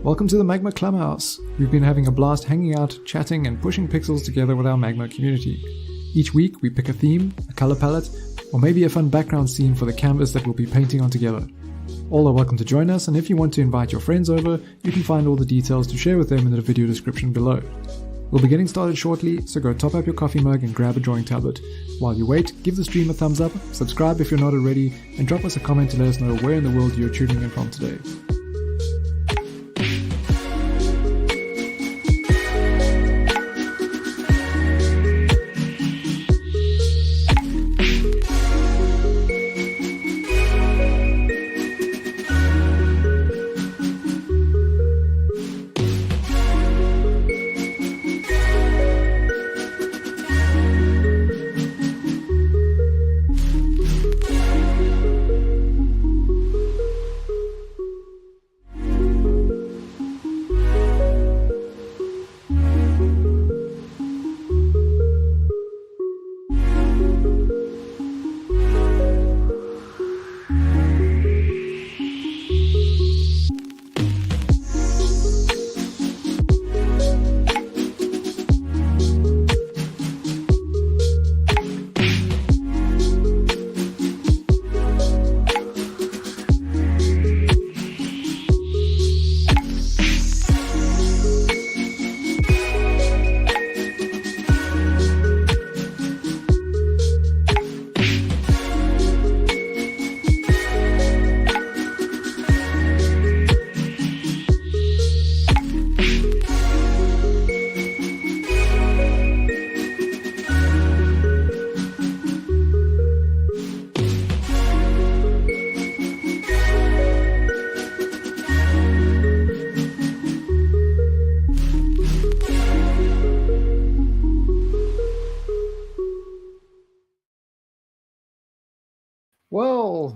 Welcome to the Magma Clubhouse. We've been having a blast hanging out, chatting, and pushing pixels together with our Magma community. Each week, we pick a theme, a color palette, or maybe a fun background scene for the canvas that we'll be painting on together. All are welcome to join us, and if you want to invite your friends over, you can find all the details to share with them in the video description below. We'll be getting started shortly, so go top up your coffee mug and grab a drawing tablet. While you wait, give the stream a thumbs up, subscribe if you're not already, and drop us a comment to let us know where in the world you're tuning in from today.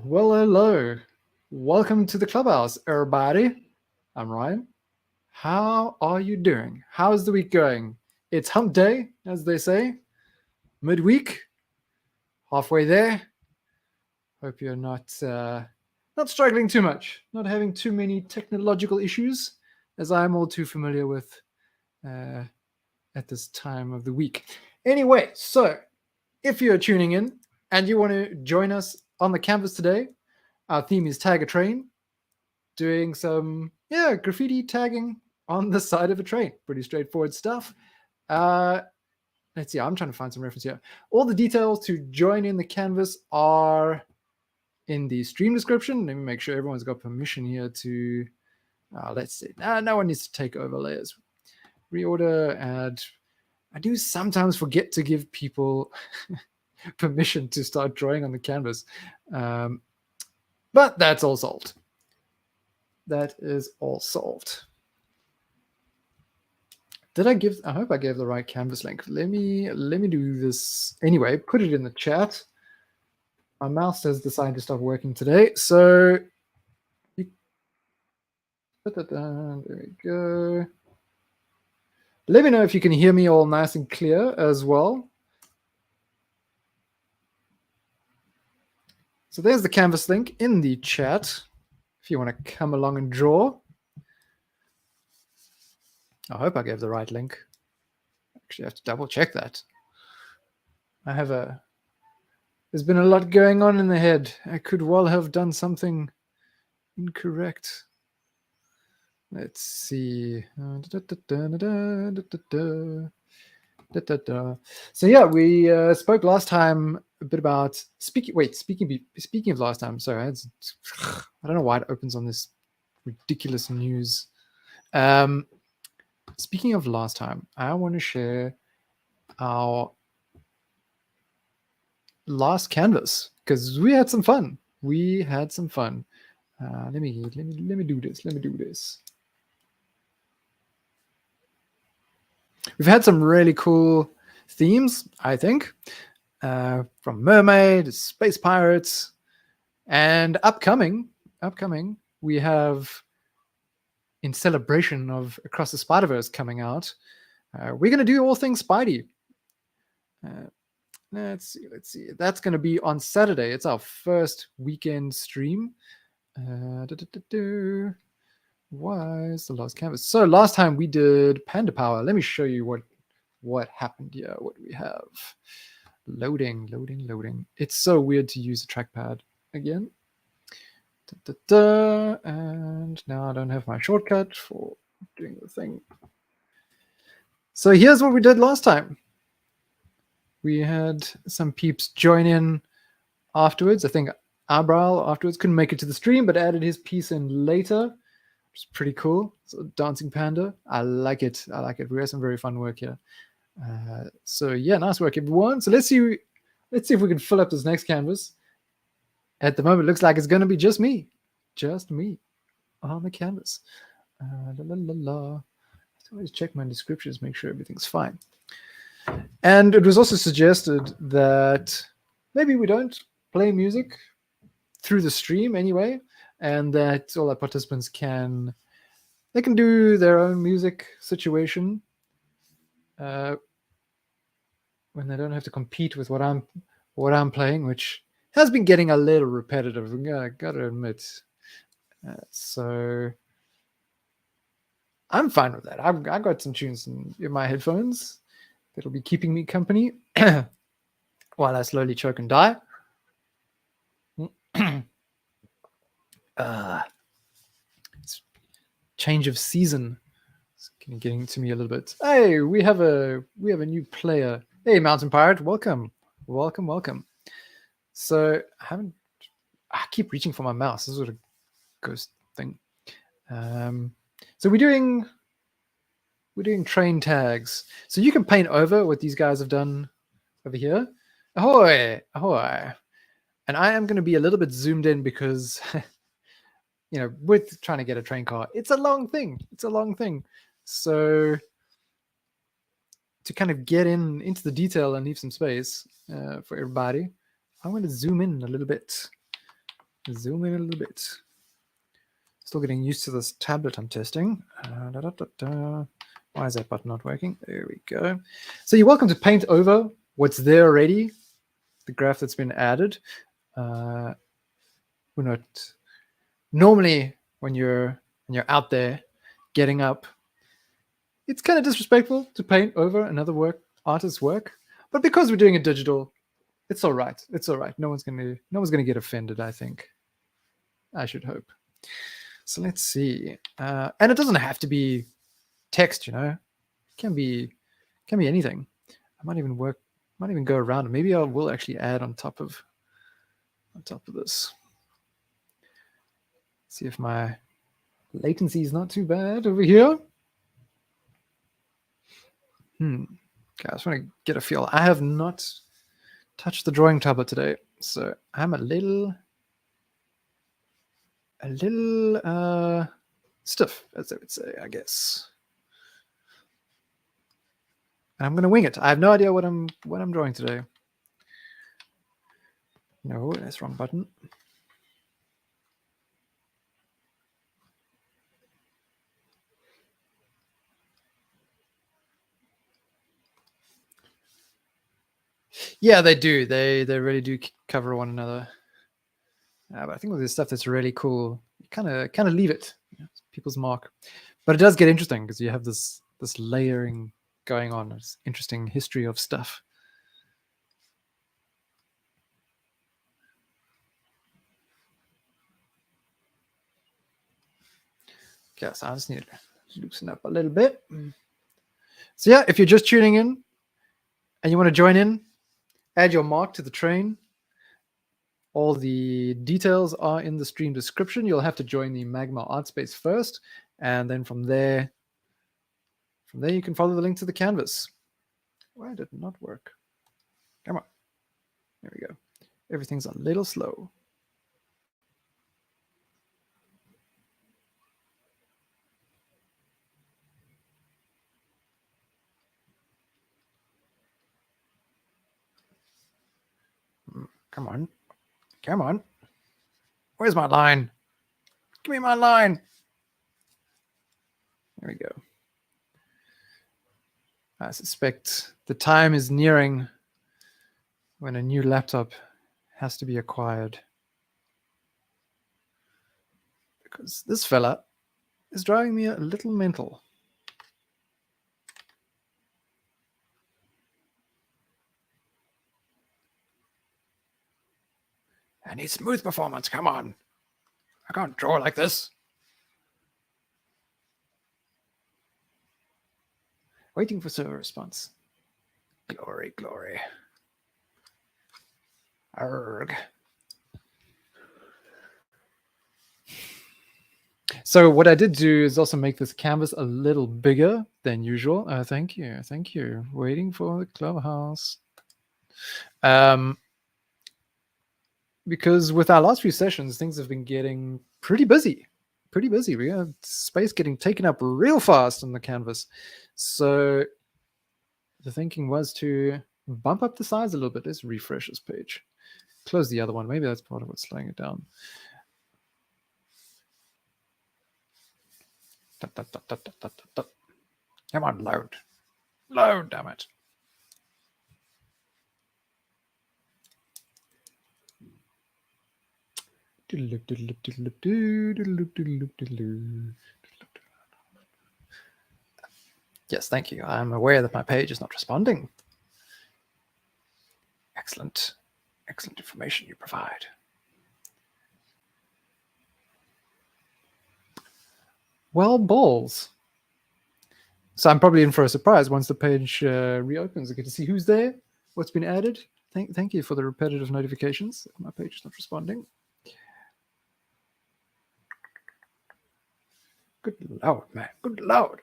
Well, hello. Welcome to the Clubhouse, everybody. I'm Ryan. How are you doing? How's the week going? It's hump day, as they say. Midweek, halfway there. Hope you're not struggling too much, not having too many technological issues, as I'm all too familiar with at this time of the week. Anyway, so if you're tuning in and you want to join us on the canvas today, our theme is Tag a Train, doing some graffiti tagging on the side of a train. Pretty straightforward stuff. Let's see, I'm trying to find some reference here. All the details to join in the canvas are in the stream description. Let me make sure everyone's got permission here to, let's see. No one needs to take over layers. Reorder, add. I do sometimes forget to give people permission to start drawing on the canvas. But that's all solved. That is all solved. I hope I gave the right canvas link. Let me do this anyway. Put it in the chat. My mouse has decided to stop working today. So there we go. Let me know if you can hear me all nice and clear as well. So there's the canvas link in the chat if you want to come along and draw. I hope I gave the right link. Actually, I have to double check that. There's been a lot going on in the head. I could well have done something incorrect. Let's see. So yeah, we spoke last time a bit about speaking of last time. Sorry, I don't know why it opens on this ridiculous news. Speaking of last time, I want to share our last canvas because we had some fun. Let me do this. We've had some really cool themes, I think, from mermaid, space pirates, and upcoming, we have, in celebration of Across the Spider-Verse coming out, we're going to do all things Spidey. Let's see. That's going to be on Saturday. It's our first weekend stream. Why is the last canvas? So last time we did Panda Power. Let me show you what happened here. What do we have? Loading. It's so weird to use a trackpad again. And now I don't have my shortcut for doing the thing. So here's what we did last time. We had some peeps join in afterwards. I think Abral afterwards couldn't make it to the stream, but added his piece in later, which is pretty cool. So dancing panda, I like it. We have some very fun work here. So yeah, nice work, everyone. So let's see if we can fill up this next canvas. At the moment, it looks like it's going to be just me on the canvas. I always check my descriptions, make sure everything's fine. And it was also suggested that maybe we don't play music through the stream anyway, and that all our participants can do their own music situation when they don't have to compete with what I'm playing, which has been getting a little repetitive. I gotta admit. So I'm fine with that. I got some tunes in my headphones that'll be keeping me company while I slowly choke and die. Change of season. It's getting to me a little bit. Hey, we have a new player. Hey, Mountain Pirate, welcome. So I keep reaching for my mouse. This is sort of ghost thing. So we're doing train tags. So you can paint over what these guys have done over here. Ahoy. And I am going to be a little bit zoomed in because with trying to get a train car, it's a long thing. So to kind of get into the detail and leave some space for everybody, I'm going to zoom in a little bit. Still getting used to this tablet I'm testing. Why is that button not working? There we go. So you're welcome to paint over what's there already, the graph that's been added. We're not normally when you're out there getting up, it's kind of disrespectful to paint over another artist's work. But because we're doing it digital, it's all right. No one's gonna get offended, I think. I should hope. So let's see. And it doesn't have to be text, It can be anything. I might even go around it. Maybe I will actually add on top of this. See if my latency is not too bad over here. Okay, I just want to get a feel. I have not touched the drawing tablet today, so I'm a little stiff, as they would say, I guess. I'm going to wing it. I have no idea what I'm drawing today. No, that's the wrong button. Yeah, they do. They really do cover one another. But I think with this stuff that's really cool, you kind of leave it. It's people's mark. But it does get interesting because you have this layering going on. This interesting history of stuff. Okay, so I just need to loosen up a little bit. So yeah, if you're just tuning in and you want to join in, add your mark to the train. All the details are in the stream description. You'll have to join the Magma art space first, and then from there you can follow the link to the canvas. Why did it not work? Come on. There we go. Everything's a little slow. Come on. Where's my line? Give me my line. There we go. I suspect the time is nearing when a new laptop has to be acquired. Because this fella is driving me a little mental. I need smooth performance. Come on. I can't draw like this. Waiting for server response. Glory, glory. Arrgh. So what I did do is also make this canvas a little bigger than usual. Thank you. Thank you. Waiting for the Clubhouse. Because with our last few sessions, things have been getting pretty busy. Pretty busy. We have space getting taken up real fast on the canvas. So the thinking was to bump up the size a little bit. Let's refresh this page. Close the other one. Maybe that's part of what's slowing it down. Come on, load. Load, damn it. Yes, thank you. I'm aware that my page is not responding. Excellent. Excellent information you provide. Well, balls. So I'm probably in for a surprise once the page reopens. I get to see who's there, what's been added. Thank you for the repetitive notifications. My page is not responding. Good Lord, man. Good Lord.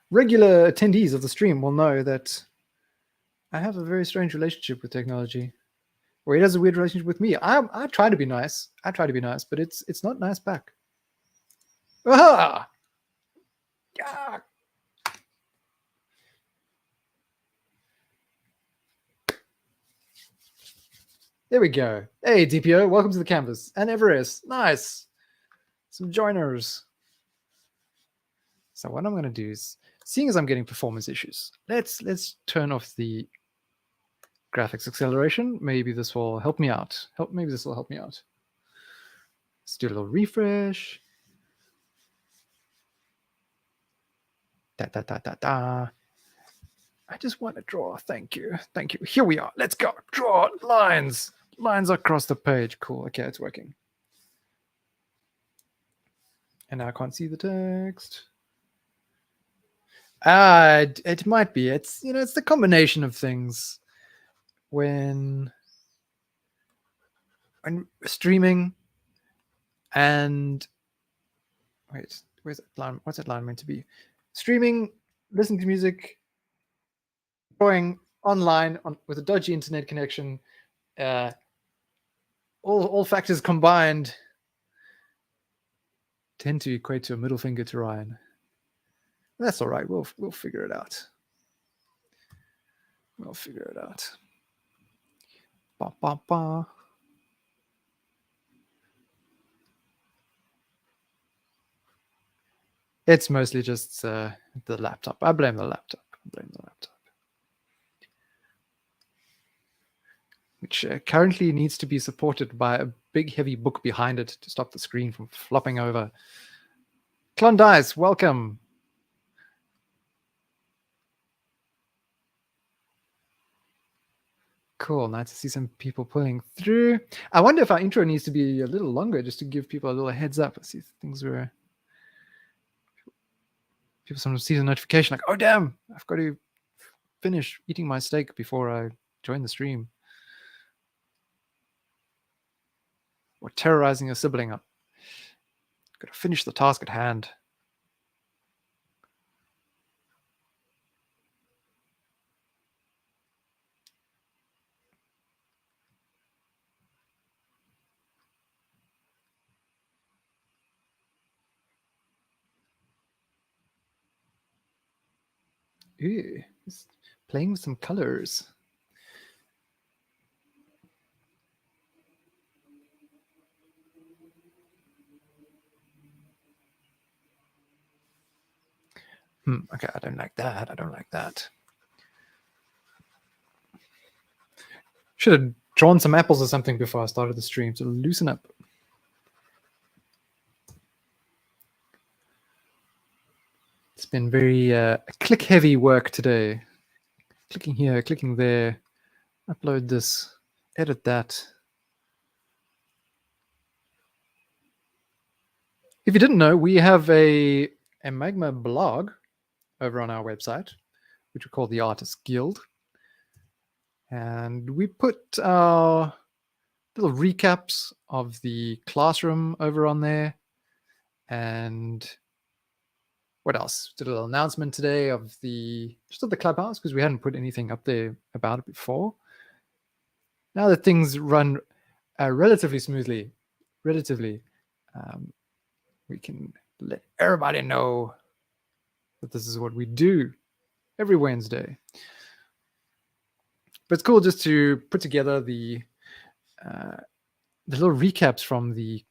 Regular attendees of the stream will know that I have a very strange relationship with technology. Or it has a weird relationship with me. I try to be nice. I try to be nice, but it's not nice back. Ah! Yeah. There we go. Hey, DPO, welcome to the canvas. And Everest, nice. Some joiners. So what I'm going to do is, seeing as I'm getting performance issues, let's turn off the graphics acceleration. Maybe this will help me out. Maybe this will help me out. Let's do a little refresh. Da, da, da, da, da. I just want to draw. Thank you. Thank you. Here we are. Let's go. Draw lines. Lines across the page. Cool. Okay, it's working. And now I can't see the text. It might be. It's it's the combination of things. When streaming and wait, where's that line? What's that line meant to be? Streaming, listening to music, going online with a dodgy internet connection, all factors combined tend to equate to a middle finger to Ryan. That's all right. We'll figure it out. We'll figure it out. Ba, ba, ba. It's mostly just the laptop. I blame the laptop. Which currently needs to be supported by a big heavy book behind it to stop the screen from flopping over. Klondice, welcome. Cool, nice to see some people pulling through. I wonder if our intro needs to be a little longer just to give people a little heads up. I see things were... People sometimes see the notification like, oh, damn, I've got to finish eating my steak before I join the stream. Or terrorizing a sibling up. Got to finish the task at hand. Ooh, just playing with some colors. Okay, I don't like that. I don't like that. Should have drawn some apples or something before I started the stream to loosen up. It's been very click-heavy work today. Clicking here, clicking there, upload this, edit that. If you didn't know, we have a Magma blog over on our website, which we call the Artists Guild. And we put our little recaps of the classroom over on there. And what else? Did a little announcement today of the Clubhouse, because we hadn't put anything up there about it before. Now that things run relatively smoothly, we can let everybody know that this is what we do every Wednesday. But it's cool just to put together the little recaps from the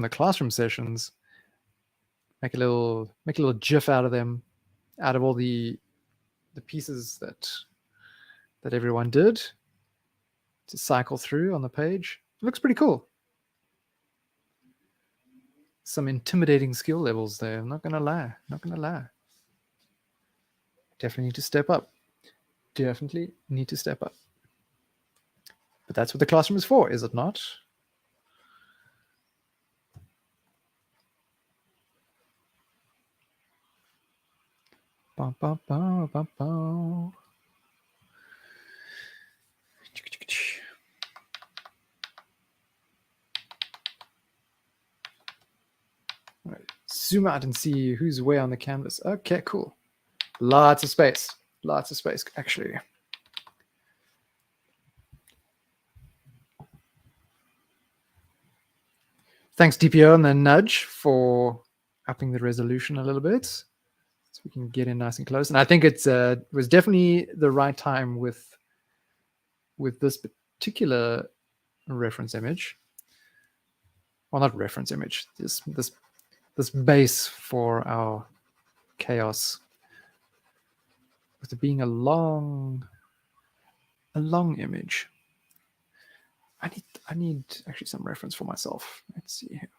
classroom sessions. Make a little GIF out of them, out of all the pieces that everyone did, to cycle through on the page. It looks pretty cool. Some intimidating skill levels there. I'm not gonna lie. Definitely need to step up. But that's what the classroom is for, is it not? Bum, bum, bum, bum, bum. All right. Zoom out and see who's where on the canvas. Okay, cool. Lots of space, actually. Thanks, DPO and the nudge, for upping the resolution a little bit, so we can get in nice and close. And I think it was definitely the right time with this particular reference image. Well, not reference image. This base for our chaos, with it being a long image. I need actually some reference for myself. Let's see here.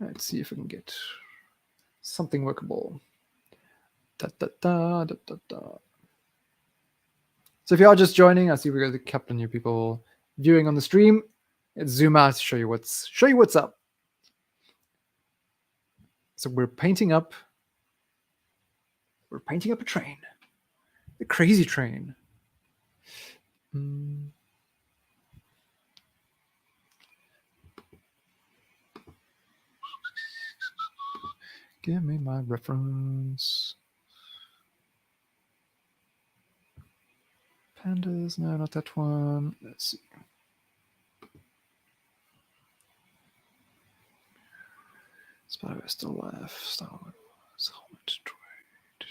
Let's see if we can get something workable. So if you are just joining, I see we've got a couple of new people viewing on the stream. Let's zoom out to show you what's up. So we're painting up a train, the crazy train. Give me my reference. Pandas, no, not that one. Let's see. Spider still left. Star Wars helmet droid.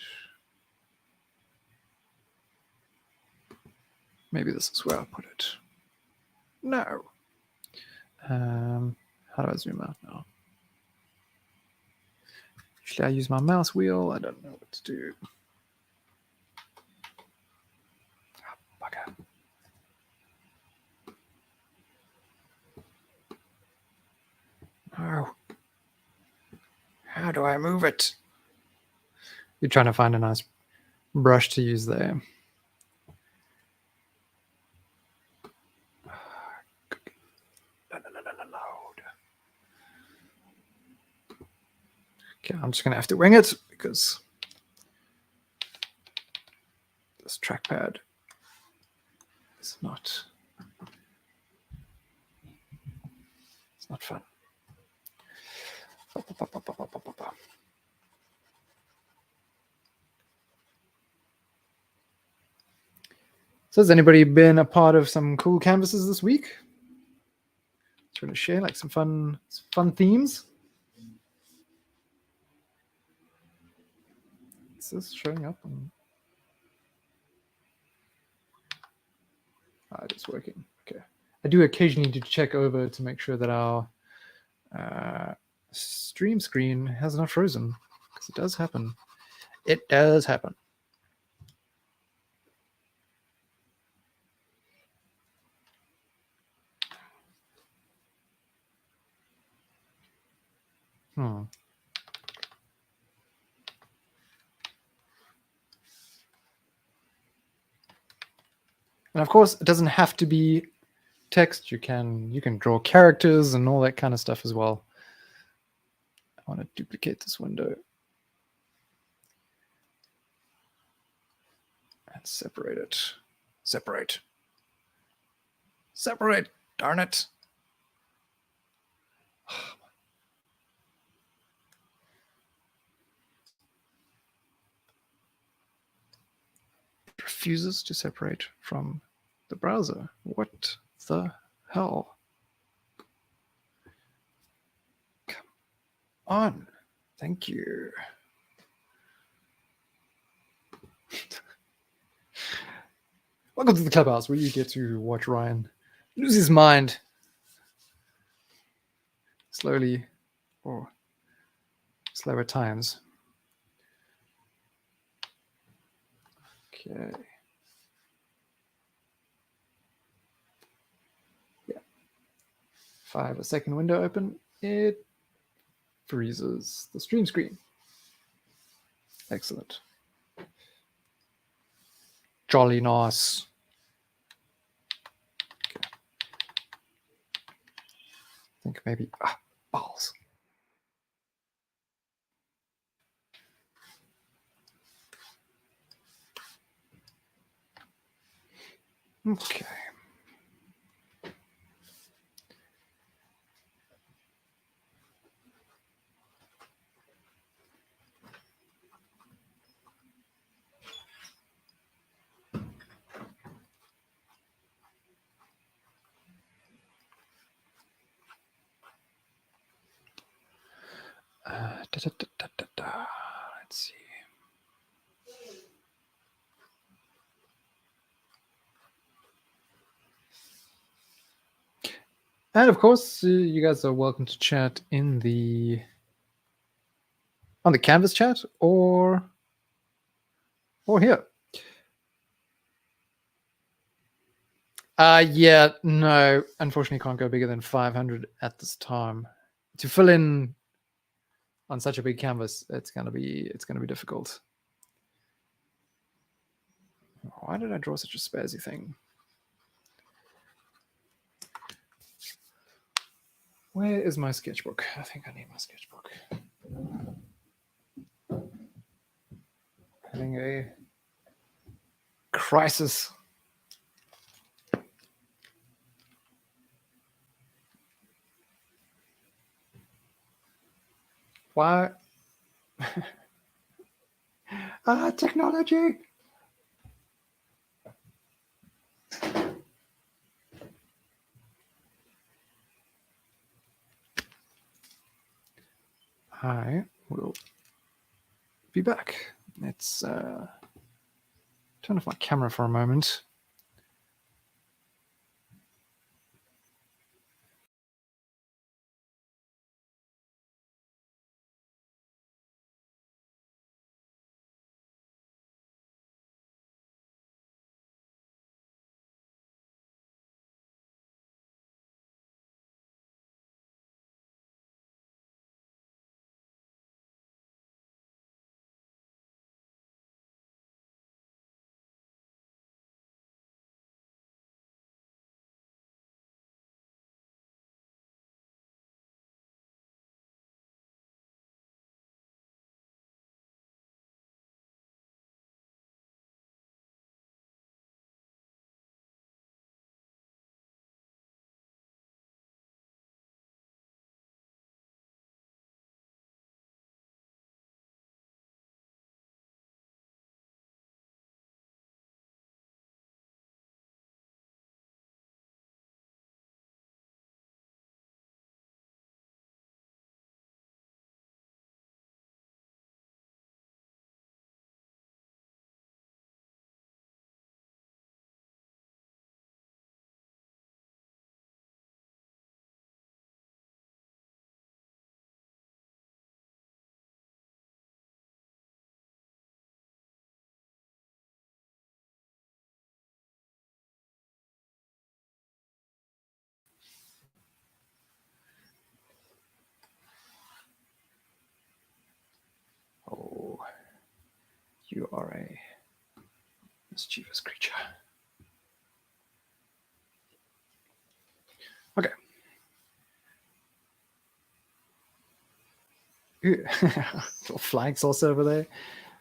Maybe this is where I put it. No. How do I zoom out now? Usually I use my mouse wheel. I don't know what to do. Oh, bugger. Oh. How do I move it? You're trying to find a nice brush to use there. Okay, I'm just going to have to wing it because this trackpad is not. It's not fun. So has anybody been a part of some cool canvases this week? Trying to share like some fun themes. Is this showing up? It's working. Okay. I do occasionally need to check over to make sure that our stream screen has not frozen, because it does happen. It does happen. Hmm. And of course, it doesn't have to be text. You can draw characters and all that kind of stuff as well. I want to duplicate this window and separate it. Separate. Separate. Darn it. It refuses to separate from the browser. What the hell? Come on. Thank you. Welcome to the Clubhouse, where you get to watch Ryan lose his mind slowly, or slower times. Okay. Yeah. If I have a second window open, it freezes the stream screen. Excellent. Jolly nice. Okay. I think maybe balls. Okay. Let's see. And of course, you guys are welcome to chat in the on the Canvas chat or here. Yeah, no, unfortunately, can't go bigger than 500 at this time. To fill in on such a big canvas, it's gonna be difficult. Why did I draw such a spazzy thing? Where is my sketchbook? I think I need my sketchbook. Having a crisis. Why? Technology. I will be back. Let's turn off my camera for a moment. You are a mischievous creature. Okay. Little flag sauce over there.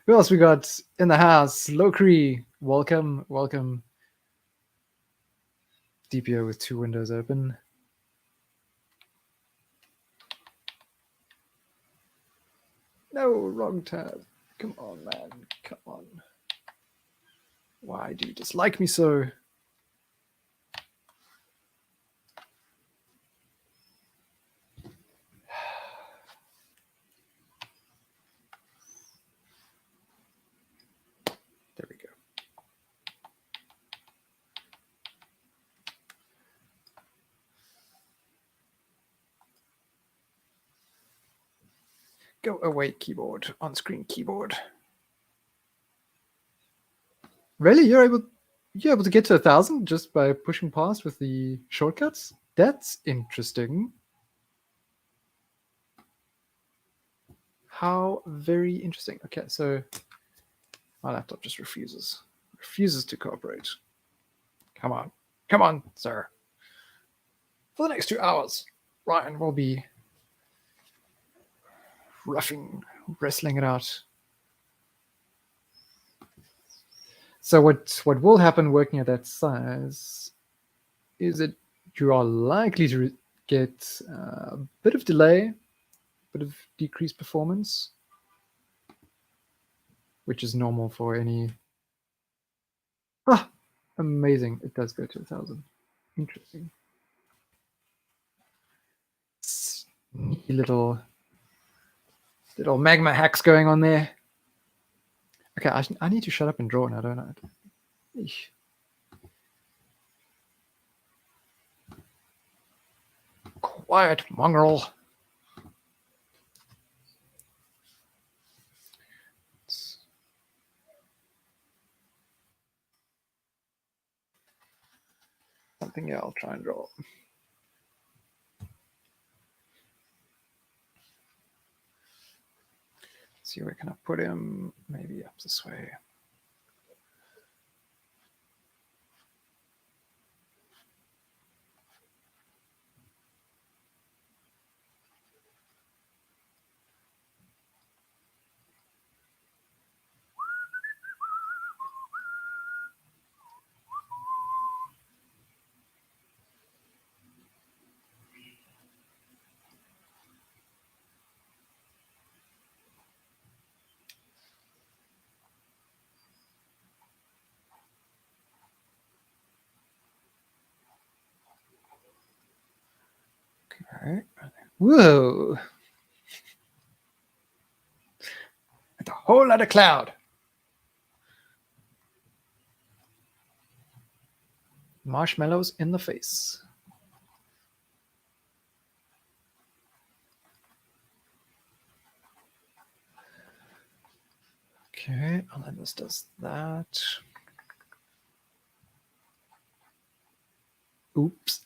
Who else we got in the house? Lokri, welcome, welcome. DPO with 2 windows open. No, wrong tab. Come on, man. Come on. Why do you dislike me so? There we go. Go away, keyboard. On-screen keyboard. Really? You're able to get to 1,000 just by pushing past with the shortcuts? That's interesting. How very interesting. Okay, so my laptop just refuses to cooperate. Come on, sir. For the next 2 hours, Ryan will be wrestling it out. So what will happen working at that size is that you are likely to get a bit of delay, a bit of decreased performance, which is normal for any. Amazing! It does go to 1,000. Interesting. Sneaky little magma hacks going on there. Okay, I need to shut up and draw now, don't I? Eesh. Quiet, mongrel. Something I'll try and draw. See where can I put him? Maybe up this way. Okay. Whoa! It's a whole lot of cloud. Marshmallows in the face. Okay, and then this does that. Oops.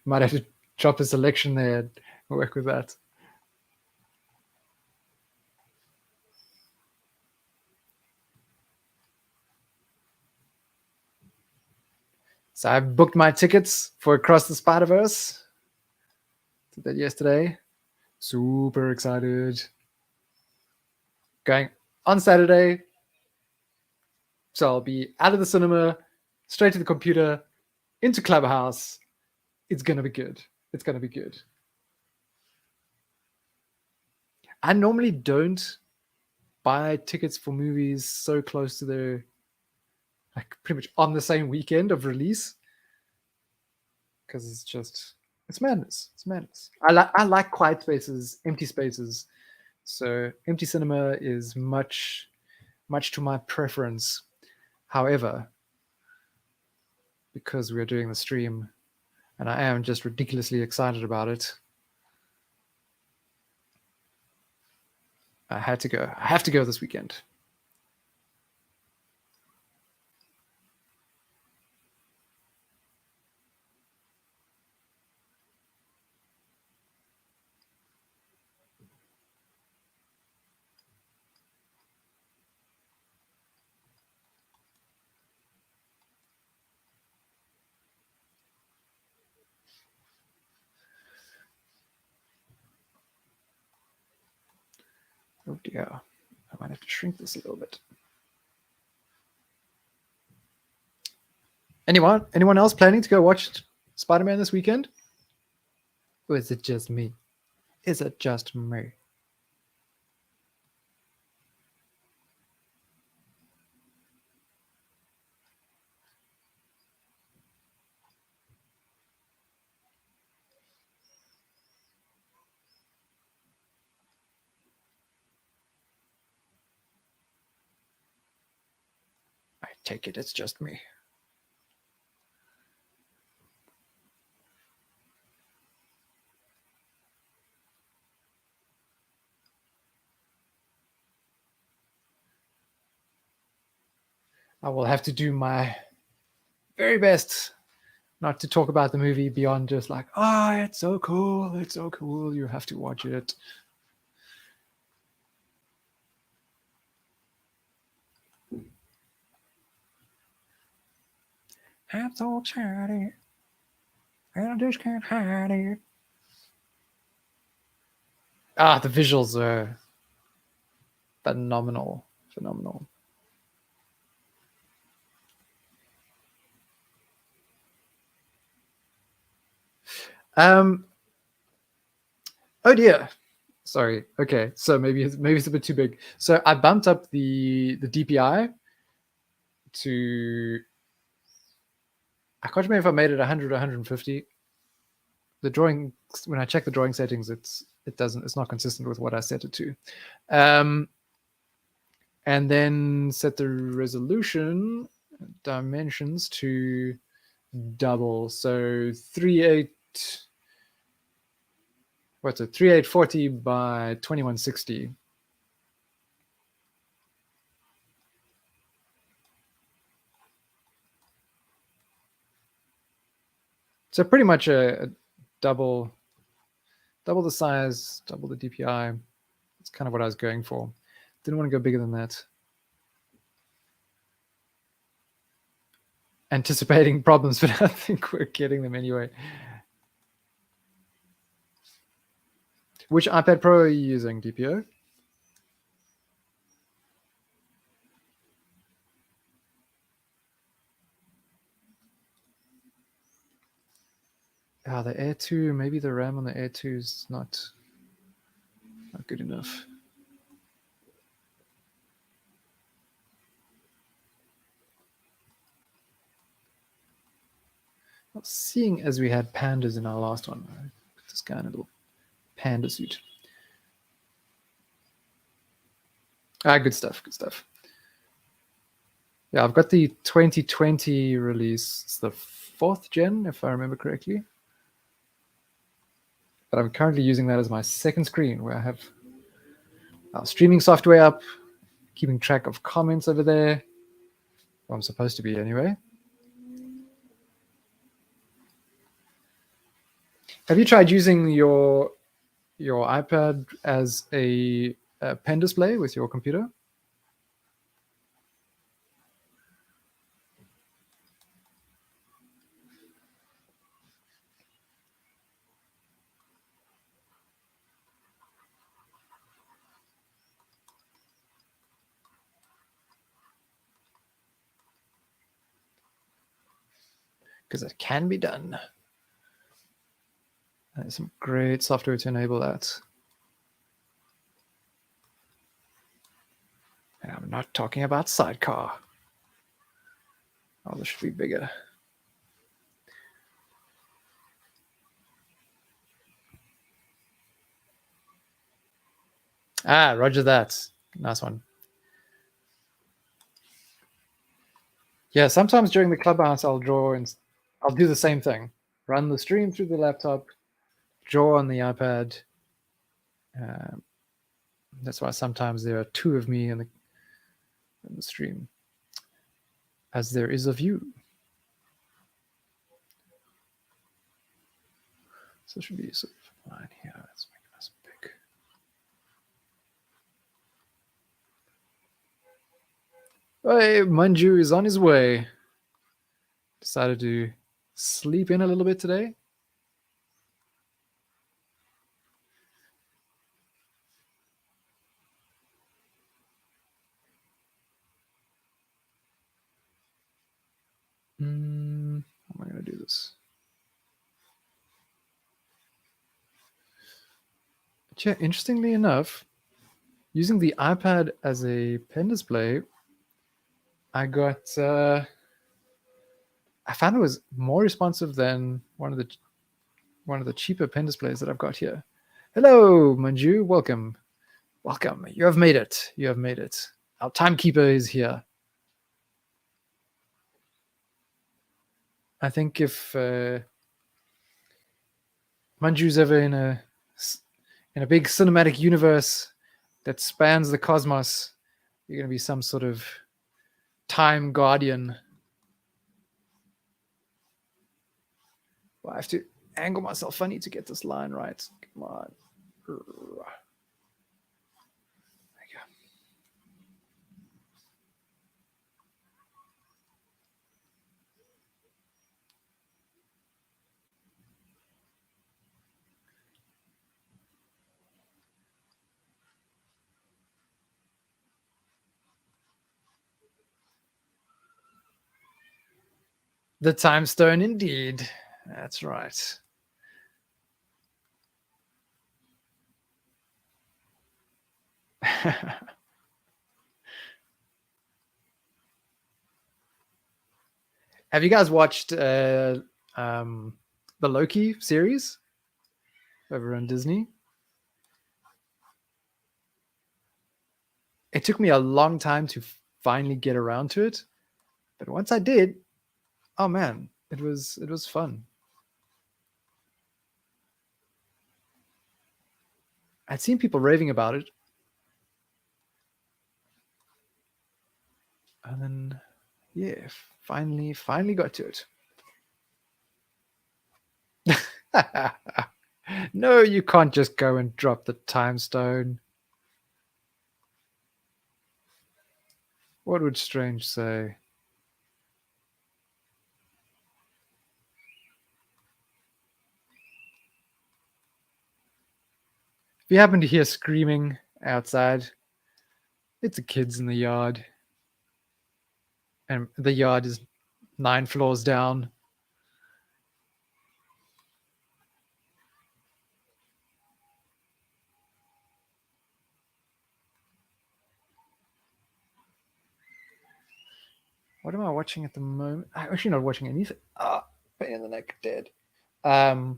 Might have to drop a selection there and work with that. So I booked my tickets for Across the Spider-Verse. Did that yesterday. Super excited. Going on Saturday. So I'll be out of the cinema, straight to the computer, into Clubhouse. It's going to be good. It's going to be good. I normally don't buy tickets for movies so close to their, like, pretty much on the same weekend of release, because it's madness. It's madness. I like quiet spaces, empty spaces. So empty cinema is much to my preference. However, because we're doing the stream and I am just ridiculously excited about it, I had to go. I have to go this weekend. Oh dear. I might have to shrink this a little bit. Anyone else planning to go watch Spider-Man this weekend? Or is it just me? Is it just me? I take it it's just me. I will have to do my very best not to talk about the movie beyond just like, oh, it's so cool, you have to watch it. I'm so excited, and I just can't hide it. The visuals are phenomenal. Oh dear. Sorry. Okay, so maybe it's a bit too big. So I bumped up the DPI to, I can't remember if I made it 100 or 150. The drawing, when I check the drawing settings, it's not consistent with what I set it to. And then set the resolution dimensions to double. So 3840 by 2160. So pretty much a double the size, double the DPI. That's kind of what I was going for. Didn't want to go bigger than that. Anticipating problems, but I think we're getting them anyway. Which iPad Pro are you using, DPO? The Air 2, maybe the RAM on the Air 2 is not good enough. Well, seeing as we had pandas in our last one, I put this guy in a little panda suit. Good stuff. Yeah, I've got the 2020 release. It's the 4th gen, if I remember correctly. But I'm currently using that as my second screen, where I have our streaming software up, keeping track of comments over there. Well, I'm supposed to be anyway. Have you tried using your iPad as a pen display with your computer? Because it can be done. There's some great software to enable that. And I'm not talking about Sidecar. Oh, this should be bigger. Roger that. Nice one. Yeah, sometimes during the Clubhouse, I'll draw and I'll do the same thing. Run the stream through the laptop, draw on the iPad. That's why sometimes there are 2 of me in the stream, as there is of you. So it should be sort of line here. Let's make it nice and big. Hey, Manju is on his way. Decided to sleep in a little bit today. to do this. But yeah, interestingly enough, using the iPad as a pen display, I found it was more responsive than one of the cheaper pen displays that I've got here. Hello, Manju. Welcome. Welcome. You have made it. You have made it. Our timekeeper is here. I think if Manju's ever in a big cinematic universe that spans the cosmos, you're going to be some sort of time guardian. Well, I have to angle myself funny to get this line right. Come on. There you go. The time stone, indeed. That's right. Have you guys watched the Loki series over on Disney? It took me a long time to finally get around to it, but once I did, oh man, it was fun. I'd seen people raving about it, and then yeah, finally got to it. No, you can't just go and drop the time stone. What would Strange say? If you happen to hear screaming outside, it's the kids in the yard. And the yard is 9 floors down. What am I watching at the moment? I'm actually not watching anything. Pain in the neck, dead. I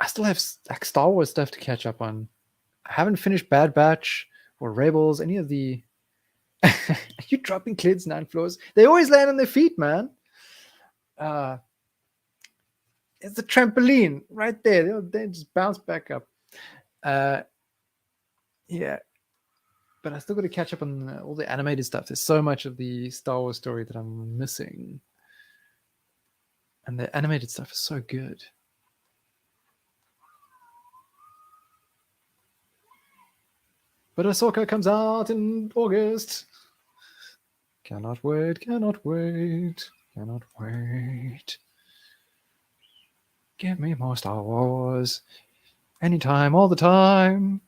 still have like Star Wars stuff to catch up on. I haven't finished Bad Batch or Rebels, any of the. Are you dropping kids 9 floors? They always land on their feet, man. It's the trampoline right there. They just bounce back up. Yeah. But I still got to catch up on all the animated stuff. There's so much of the Star Wars story that I'm missing. And the animated stuff is so good. But Ahsoka comes out in August. Cannot wait, cannot wait, cannot wait. Give me more Star Wars. Anytime, all the time.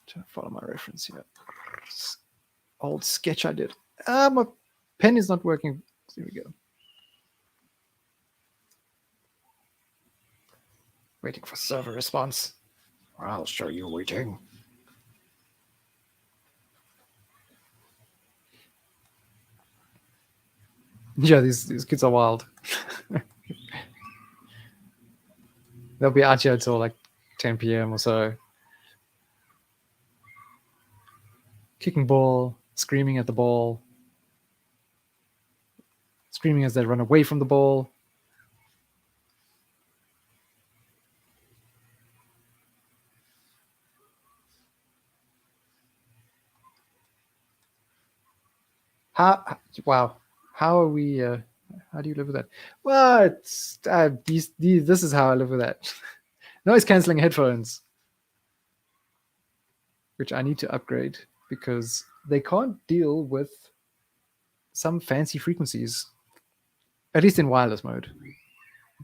Trying to follow my reference here. Old sketch I did. My pen is not working. Here we go. Waiting for server response. I'll show you waiting. Yeah, these kids are wild. They'll be out here until like 10 p.m. or so. Kicking ball, screaming at the ball, screaming as they run away from the ball. Wow. How are we? How do you live with that? Well, it's, this is how I live with that. Noise canceling headphones, which I need to upgrade because they can't deal with some fancy frequencies, at least in wireless mode.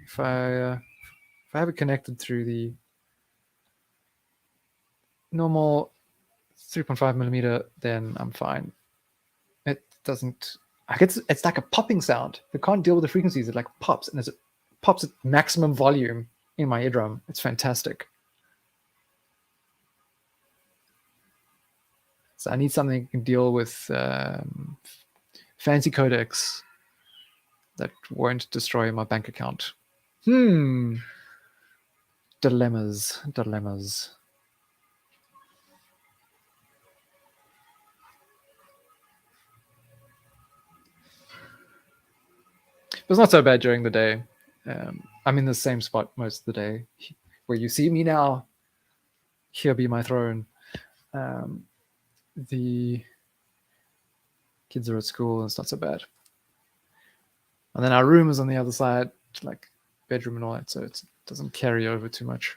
If I have it connected through the normal 3.5 millimeter, then I'm fine. It doesn't, like, it's like a popping sound. If it can't deal with the frequencies, it like pops, and as it pops at maximum volume in my eardrum, it's fantastic. So I need something that can deal with fancy codecs that won't destroy my bank account. Dilemmas. But it's not so bad during the day. I'm in the same spot most of the day. Where you see me now, here be my throne. The kids are at school, and it's not so bad. And then our room is on the other side, like bedroom and all that, so it doesn't carry over too much.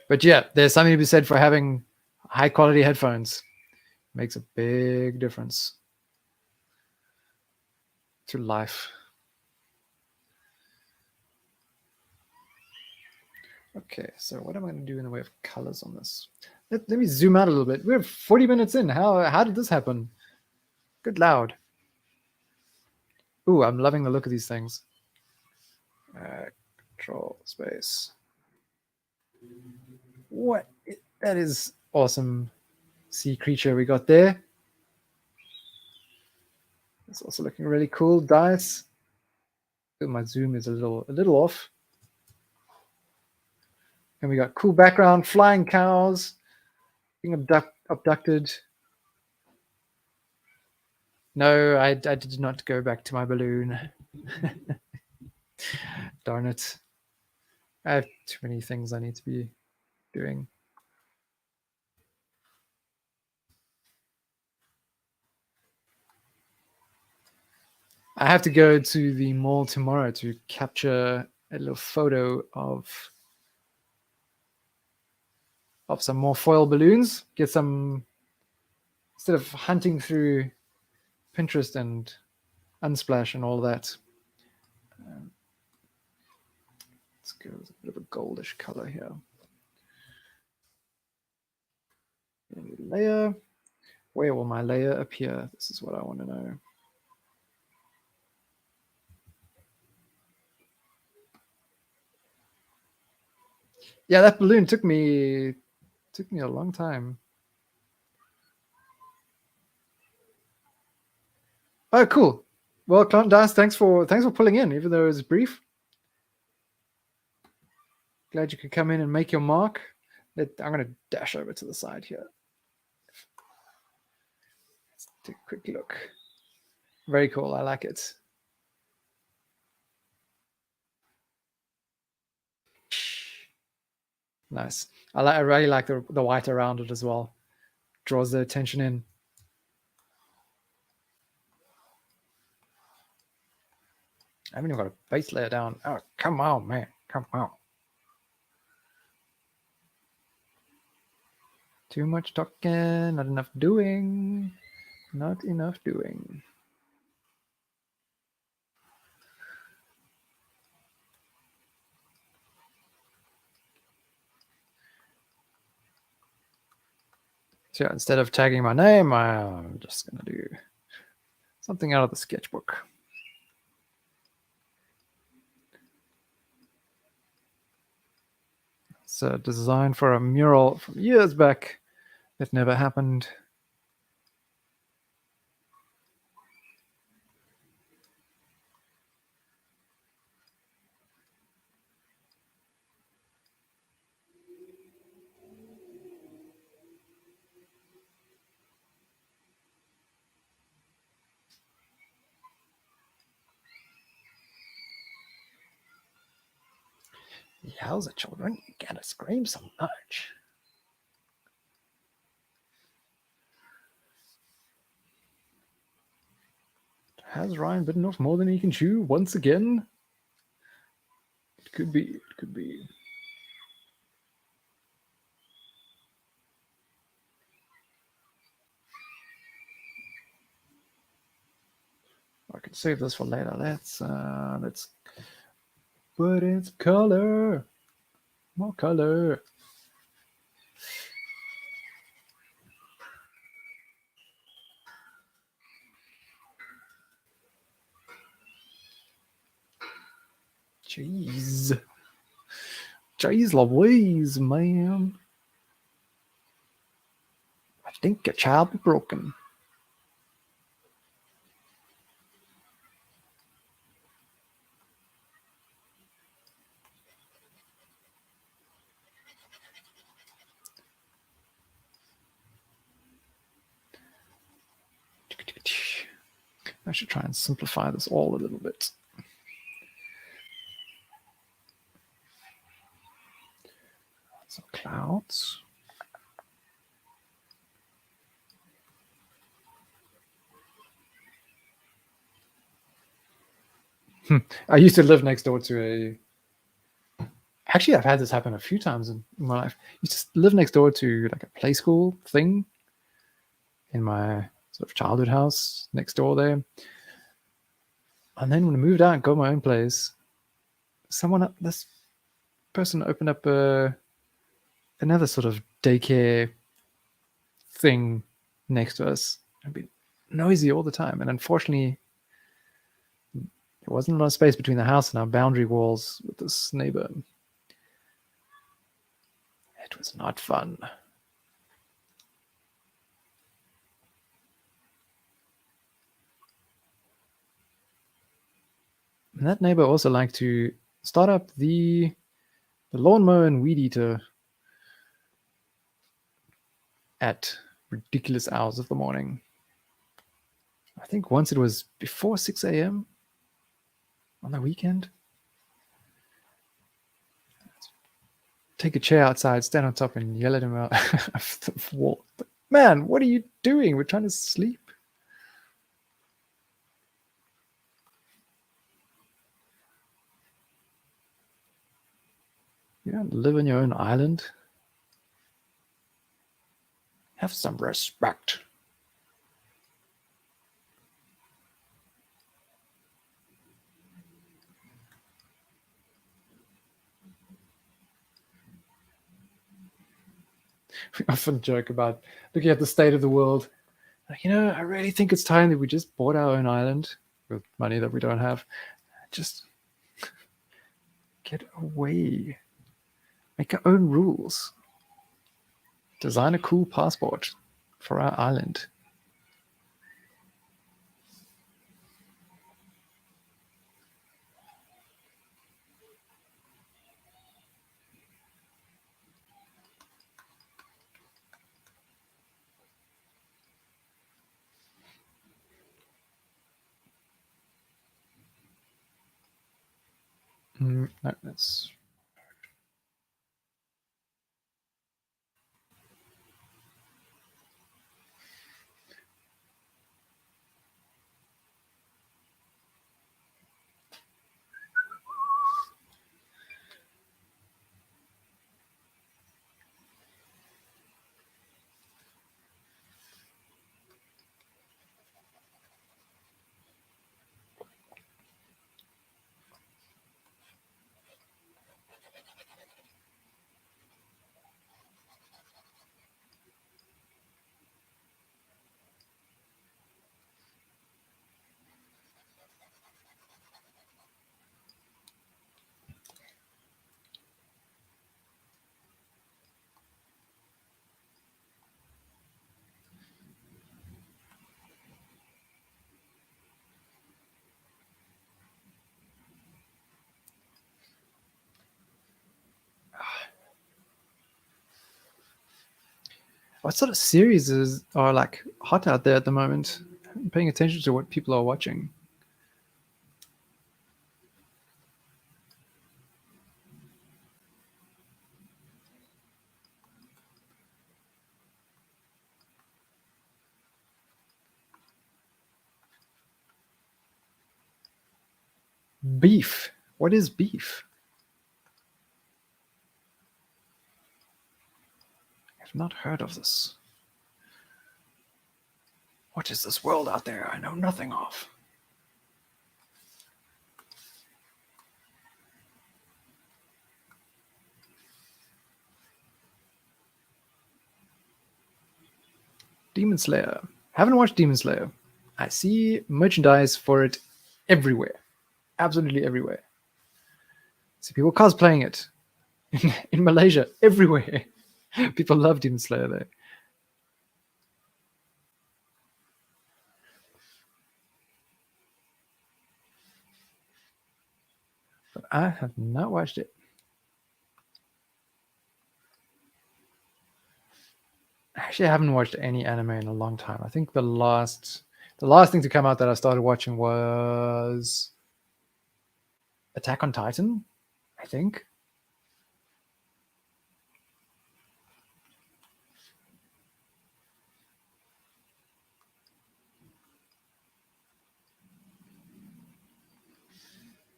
But yeah, there's something to be said for having high quality headphones. It makes a big difference to life. Okay, so what am I going to do in the way of colors on this? Let me zoom out a little bit. We're 40 minutes in. How did this happen? Good loud. Ooh, I'm loving the look of these things. Control space. What? That is awesome. Sea creature we got there. It's also looking really cool. Dice. My zoom is a little off. And we got cool background, flying cows, being abducted. No, I did not go back to my balloon. Darn it. I have too many things I need to be doing. I have to go to the mall tomorrow to capture a little photo of some more foil balloons. Get some, instead of hunting through Pinterest and Unsplash and all that. Let's go with a bit of a goldish color here. Layer. Where will my layer appear? This is what I want to know. Yeah, that balloon took me a long time. Oh, cool. Well, Clint Das, thanks for pulling in, even though it was brief. Glad you could come in and make your mark. I'm going to dash over to the side here. Let's take a quick look. Very cool. I like it. Nice. I really like the white around it as well. Draws the attention in. I haven't even got a base layer down. Oh, come on, man. Come on. Too much talking, not enough doing. Not enough doing. So instead of tagging my name, I'm just going to do something out of the sketchbook. It's a design for a mural from years back that never happened. Yowza, children, you gotta scream so much. Has Ryan bitten off more than he can chew once again? It could be. It could be. I could save this for later. Let's put its color. More color. Jeez. Jeez Louise, man. I think your child be broken. I should try and simplify this all a little bit. Some clouds. I used to live next door to a. Actually, I've had this happen a few times in my life. I used to live next door to like a play school thing in my sort of childhood house next door there. And then when I moved out and got my own place, this person opened up another sort of daycare thing next to us. It'd be noisy all the time. And unfortunately, there wasn't a lot of space between the house and our boundary walls with this neighbor. It was not fun. And that neighbor also liked to start up the lawnmower and weed eater at ridiculous hours of the morning. I think once it was before 6 a.m. on the weekend. Take a chair outside, stand on top, and yell at him out of the wall. Man, what are you doing? We're trying to sleep. You don't live on your own island. Have some respect. We often joke about looking at the state of the world. Like, I really think it's time that we just bought our own island with money that we don't have. Just get away. Make our own rules. Design a cool passport for our island. No, that's. What sort of series are like hot out there at the moment? I'm paying attention to what people are watching. Beef. What is beef? I've not heard of this. What is this world out there I know nothing of? Demon Slayer. Haven't watched Demon Slayer. I see merchandise for it everywhere. Absolutely everywhere. See people cosplaying it. In Malaysia, everywhere. People love Demon Slayer there. But I have not watched it. Actually, I haven't watched any anime in a long time. I think the last thing to come out that I started watching was Attack on Titan, I think.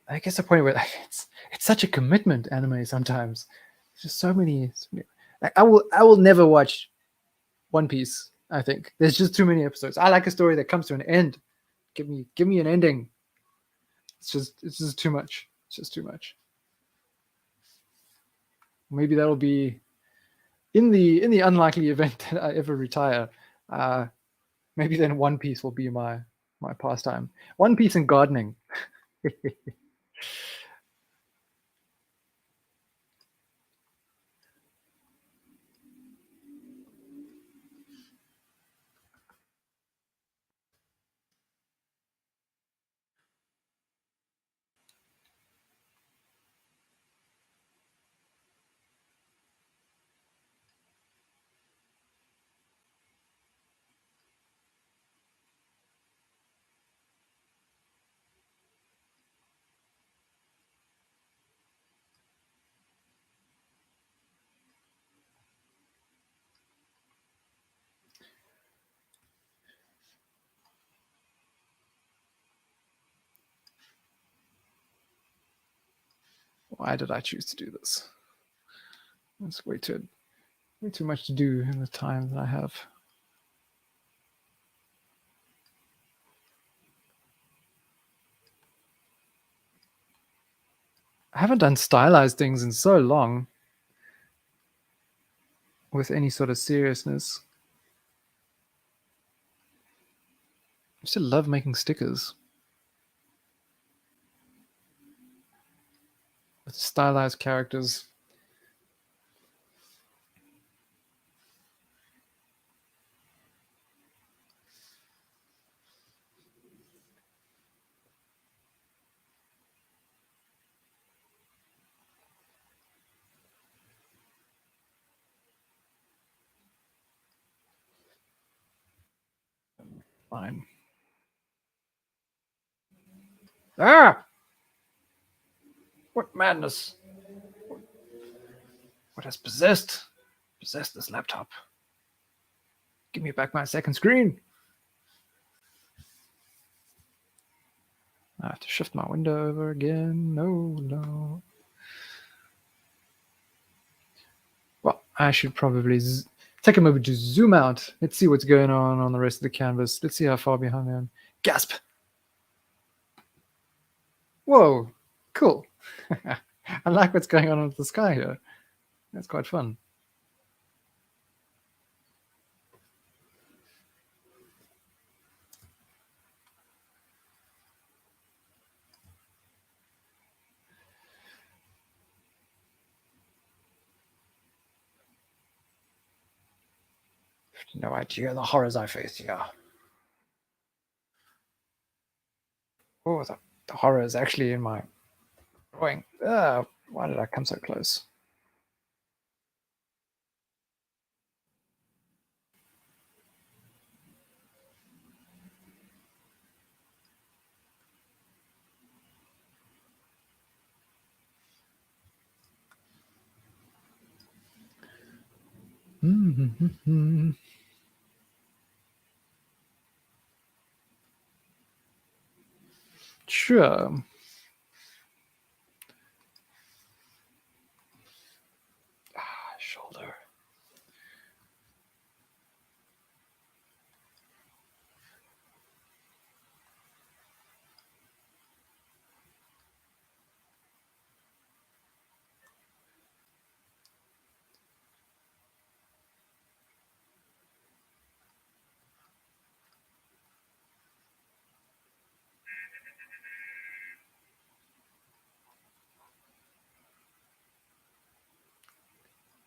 I guess the point where like, it's such a commitment, anime sometimes. There's just so many like, I will never watch One Piece, I think. There's just too many episodes. I like a story that comes to an end. Give me an ending. It's just too much. It's just too much. Maybe that'll be in the unlikely event that I ever retire. Maybe then One Piece will be my pastime. One Piece and gardening. Why did I choose to do this? It's way too much to do in the time that I have. I haven't done stylized things in so long with any sort of seriousness. I used to love making stickers with stylized characters. Fine. Ah! What madness? What has possessed this laptop? Give me back my second screen. I have to shift my window over again. No. Well, I should probably take a moment to zoom out. Let's see what's going on the rest of the canvas. Let's see how far behind I am. Gasp! Whoa, cool. I like what's going on with the sky here. That's quite fun. No idea the horrors I face here. Oh, the horror is actually in my drawing. Why did I come so close? Sure. Shoulder.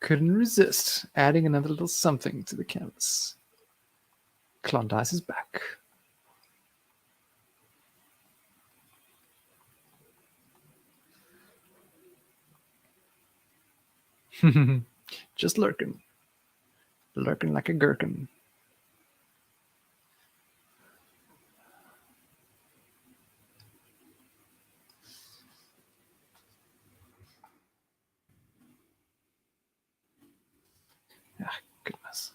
couldn't resist adding another little something to the canvas. Klondike is back. Just lurking. Lurking like a gherkin. Ah, goodness.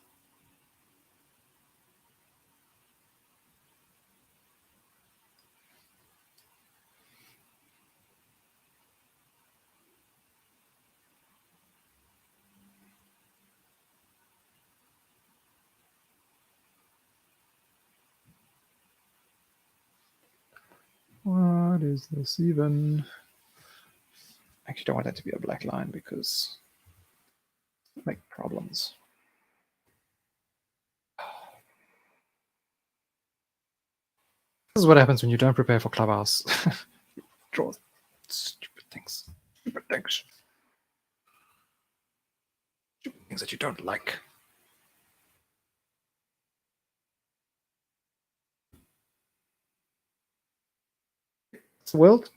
What is this even? I actually don't want that to be a black line because it'll make problems. This is what happens when you don't prepare for Clubhouse. Draw stupid things. Stupid things. Stupid things that you don't like. It's the world.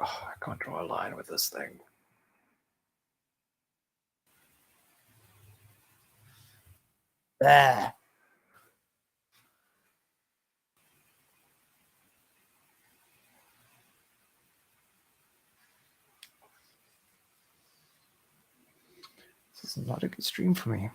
Oh, I can't draw a line with this thing. Ah. This is not a good stream for me.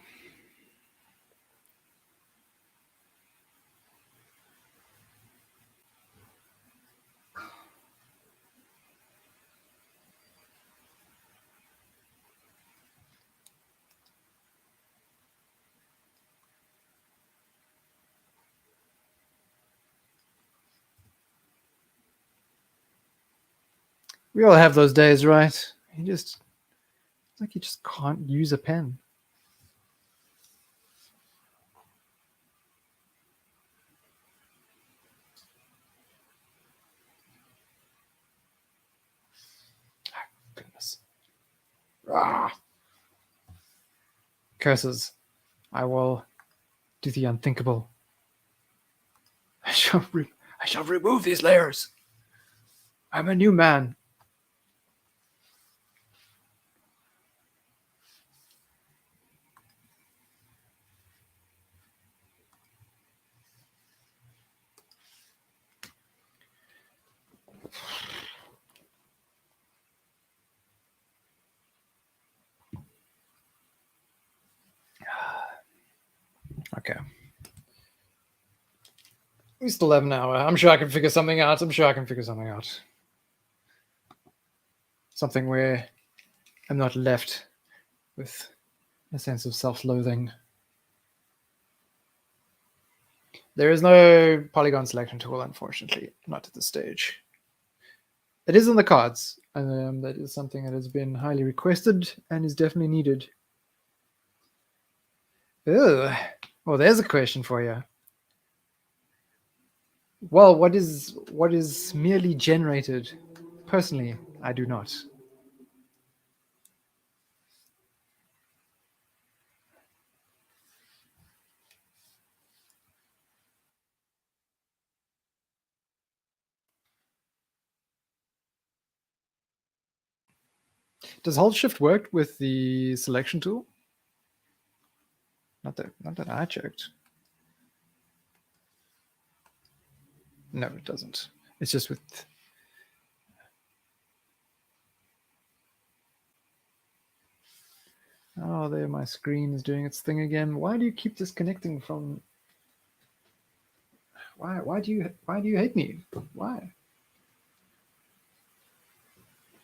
We all have those days, right? It's like you just can't use a pen. Ah, goodness. Ah. Curses. I will do the unthinkable. I shall remove these layers. I'm a new man. Okay. We still have an hour. I'm sure I can figure something out. Something where I'm not left with a sense of self-loathing. There is no polygon selection tool, unfortunately, not at this stage. It is on the cards. That is something that has been highly requested and is definitely needed. Ugh. Well, there's a question for you. Well, what is merely generated? Personally, I do not. Does hold shift work with the selection tool? Not that I checked. No, it doesn't. It's just with. Oh, there my screen is doing its thing again. Why do you keep disconnecting from? Why do you hate me? Why?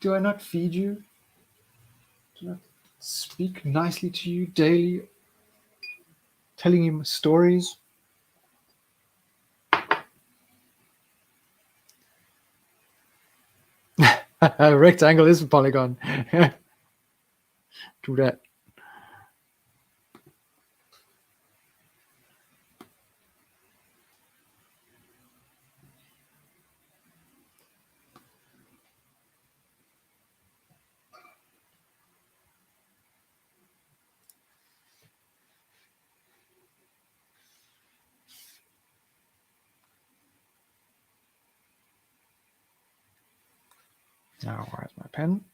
Do I not feed you? Do I not speak nicely to you daily? Telling you stories? A rectangle is a polygon. Do that. Now, where's my pen?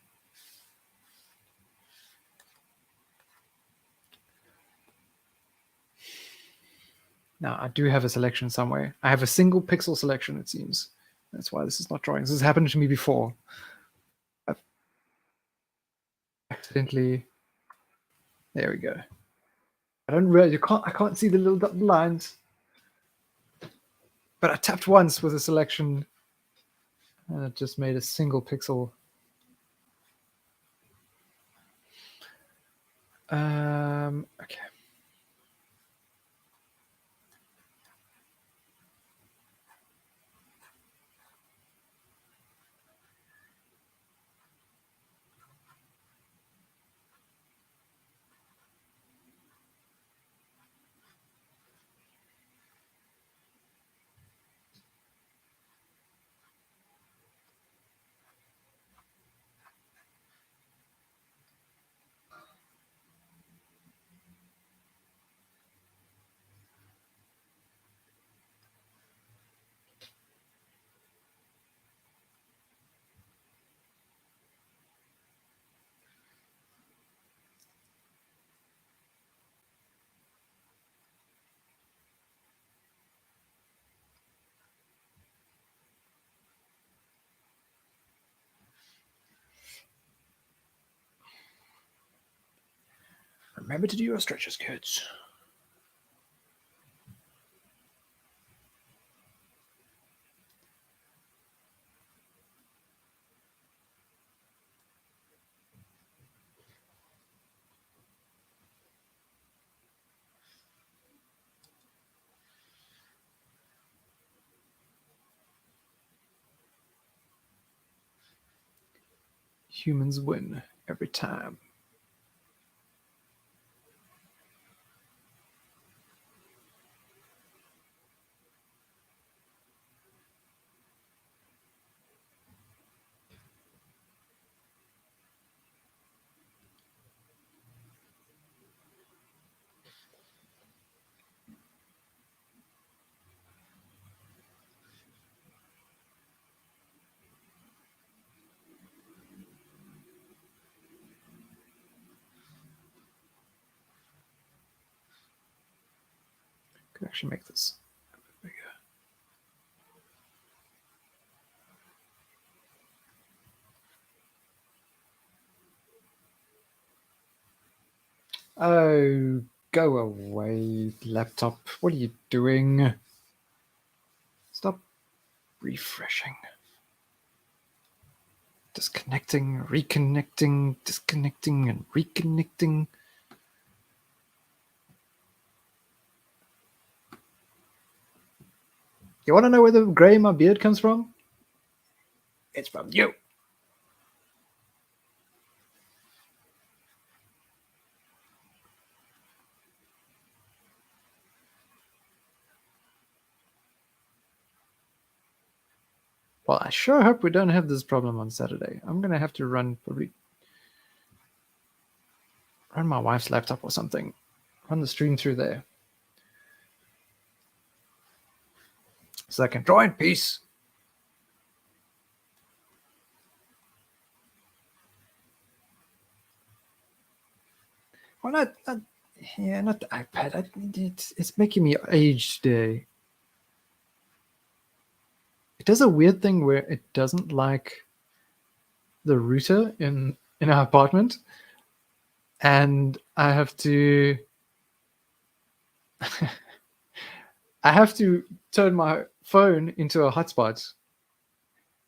Now, I do have a selection somewhere. I have a single pixel selection, it seems. That's why this is not drawing. This has happened to me before. I've accidentally... There we go. I don't really... I can't see the little dotted lines. But I tapped once with a selection, and it just made a single pixel. Okay. Remember to do your stretches, kids. Humans win every time. Could actually make this a bit bigger. Oh, go away, laptop. What are you doing? Stop refreshing. Disconnecting, reconnecting, disconnecting, and reconnecting. You want to know where the gray in my beard comes from? It's from you. Well, I sure hope we don't have this problem on Saturday. I'm going to have to run my wife's laptop or something. Run the stream through there. So I can draw in peace. Well, not the iPad. It's making me age today. It does a weird thing where it doesn't like the router in our apartment, and I have to I have to turn my phone into a hotspot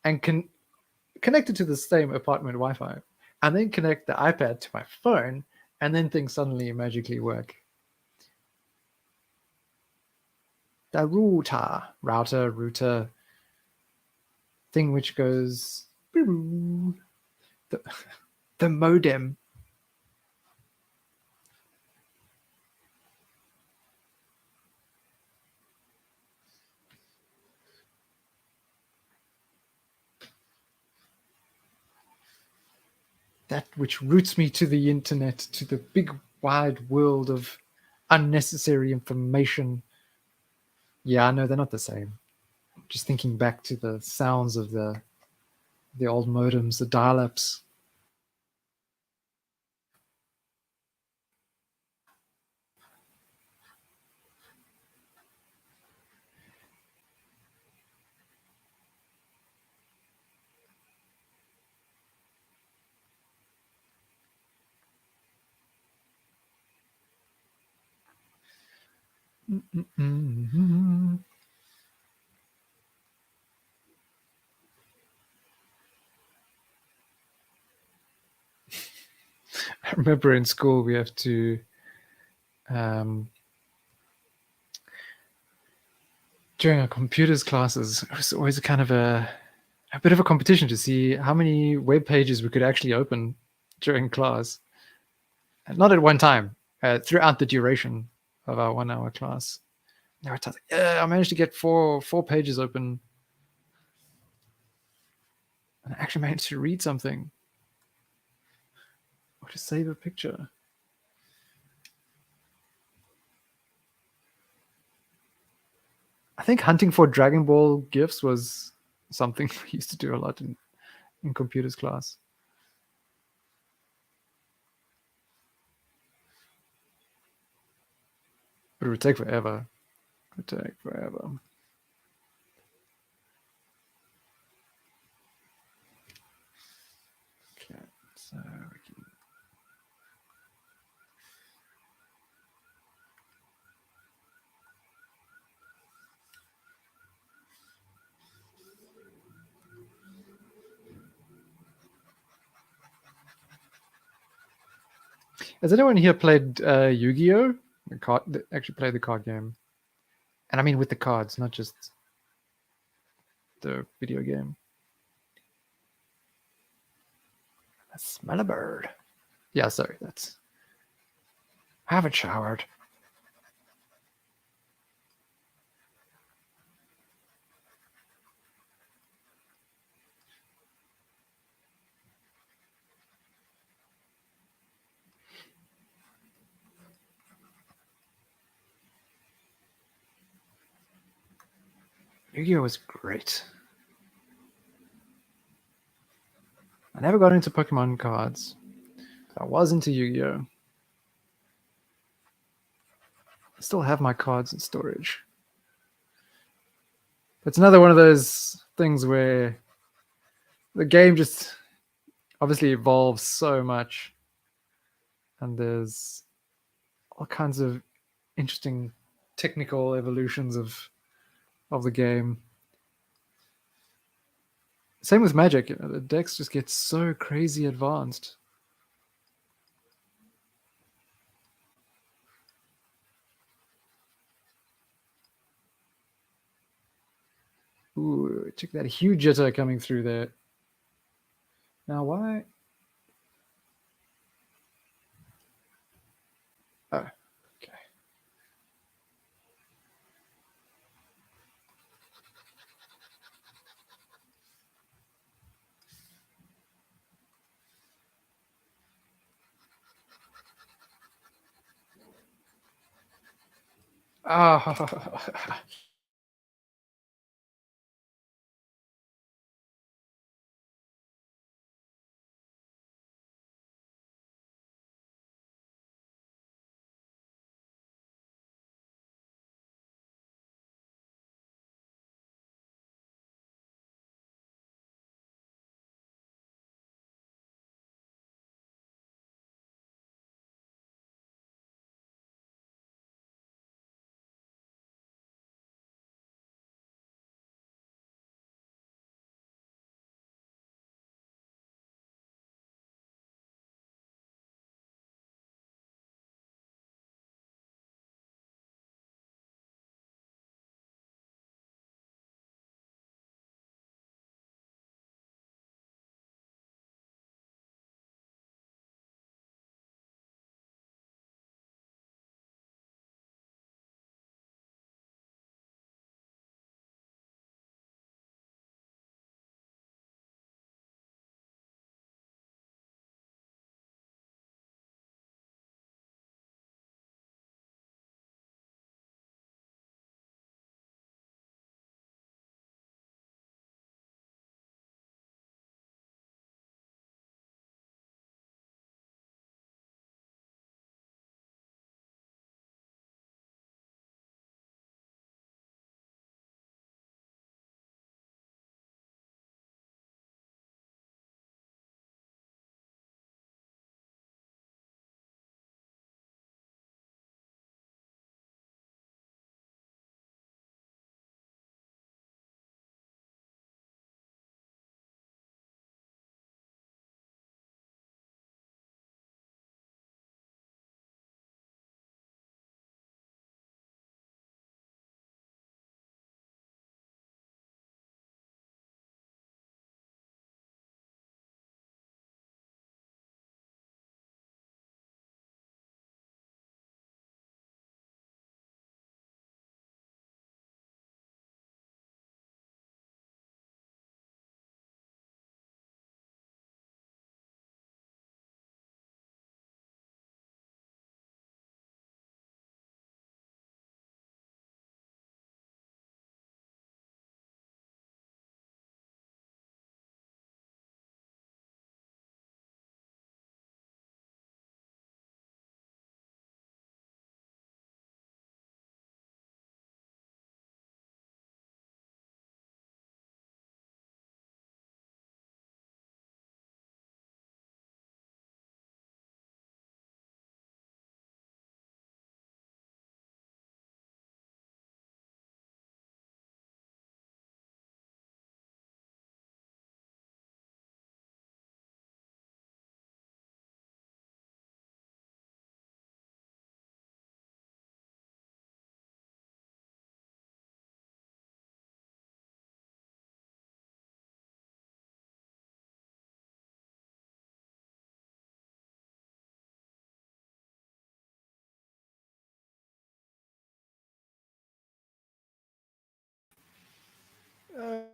and connect it to the same apartment Wi-Fi, and then connect the iPad to my phone, and then things suddenly magically work. The router thing which goes the modem. That which routes me to the internet, to the big wide world of unnecessary information. Yeah, I know they're not the same. Just thinking back to the sounds of the The old modems, the dial-ups. Mm-mm-mm. I remember in school we have to during our computers classes, it was always kind of a bit of a competition to see how many web pages we could actually open during class. And not at one time, throughout the duration of our 1 hour class. There were times like, yeah, I managed to get four pages open. And I actually managed to read something or to save a picture. I think hunting for Dragon Ball gifts was something we used to do a lot in computers class. But it would take forever. It would take forever. Okay, so we can. Has anyone here played Yu-Gi-Oh? Actually played the card game, and I mean with the cards, not just the video game. I smell a bird. Yeah, sorry, that's. I haven't showered. Yu-Gi-Oh was great. I never got into Pokemon cards. I was into Yu-Gi-Oh. I still have my cards in storage. It's another one of those things where the game just obviously evolves so much, and there's all kinds of interesting technical evolutions of the game. Same with Magic. The decks just get so crazy advanced. Ooh, check that huge jitter coming through there. Now, why? Oh, okay. Ah,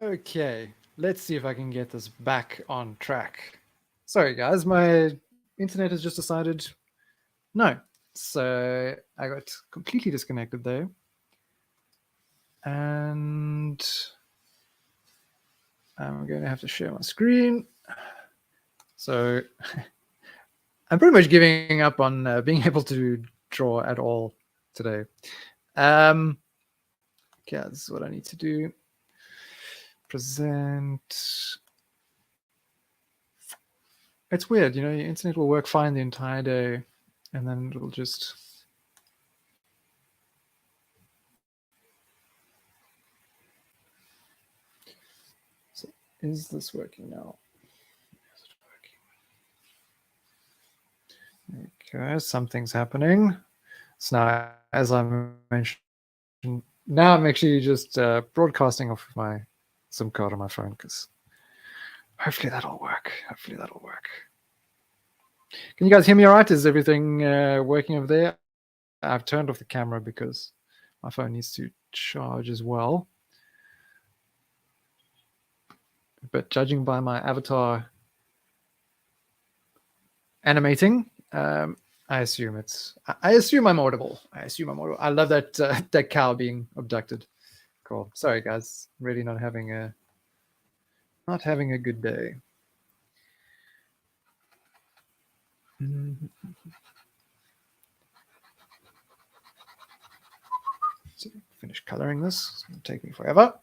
Okay, let's see if I can get this back on track. Sorry, guys, my internet has just decided no. So I got completely disconnected there. And I'm going to have to share my screen. So I'm pretty much giving up on being able to draw at all today. Okay, this is what I need to do. Present. It's weird, you know, your internet will work fine the entire day, and then it'll just... So is this working now? Is it working? Okay, something's happening. So now, as I mentioned, now I'm actually just broadcasting off my SIM card on my phone, because hopefully that'll work. Hopefully that'll work. Can you guys hear me all right? Is everything working over there? I've turned off the camera because my phone needs to charge as well. But judging by my avatar animating, I assume I'm audible. I love that that cow being abducted. Cool. Sorry, guys. Really not having a good day. So finish coloring this. It's going to take me forever.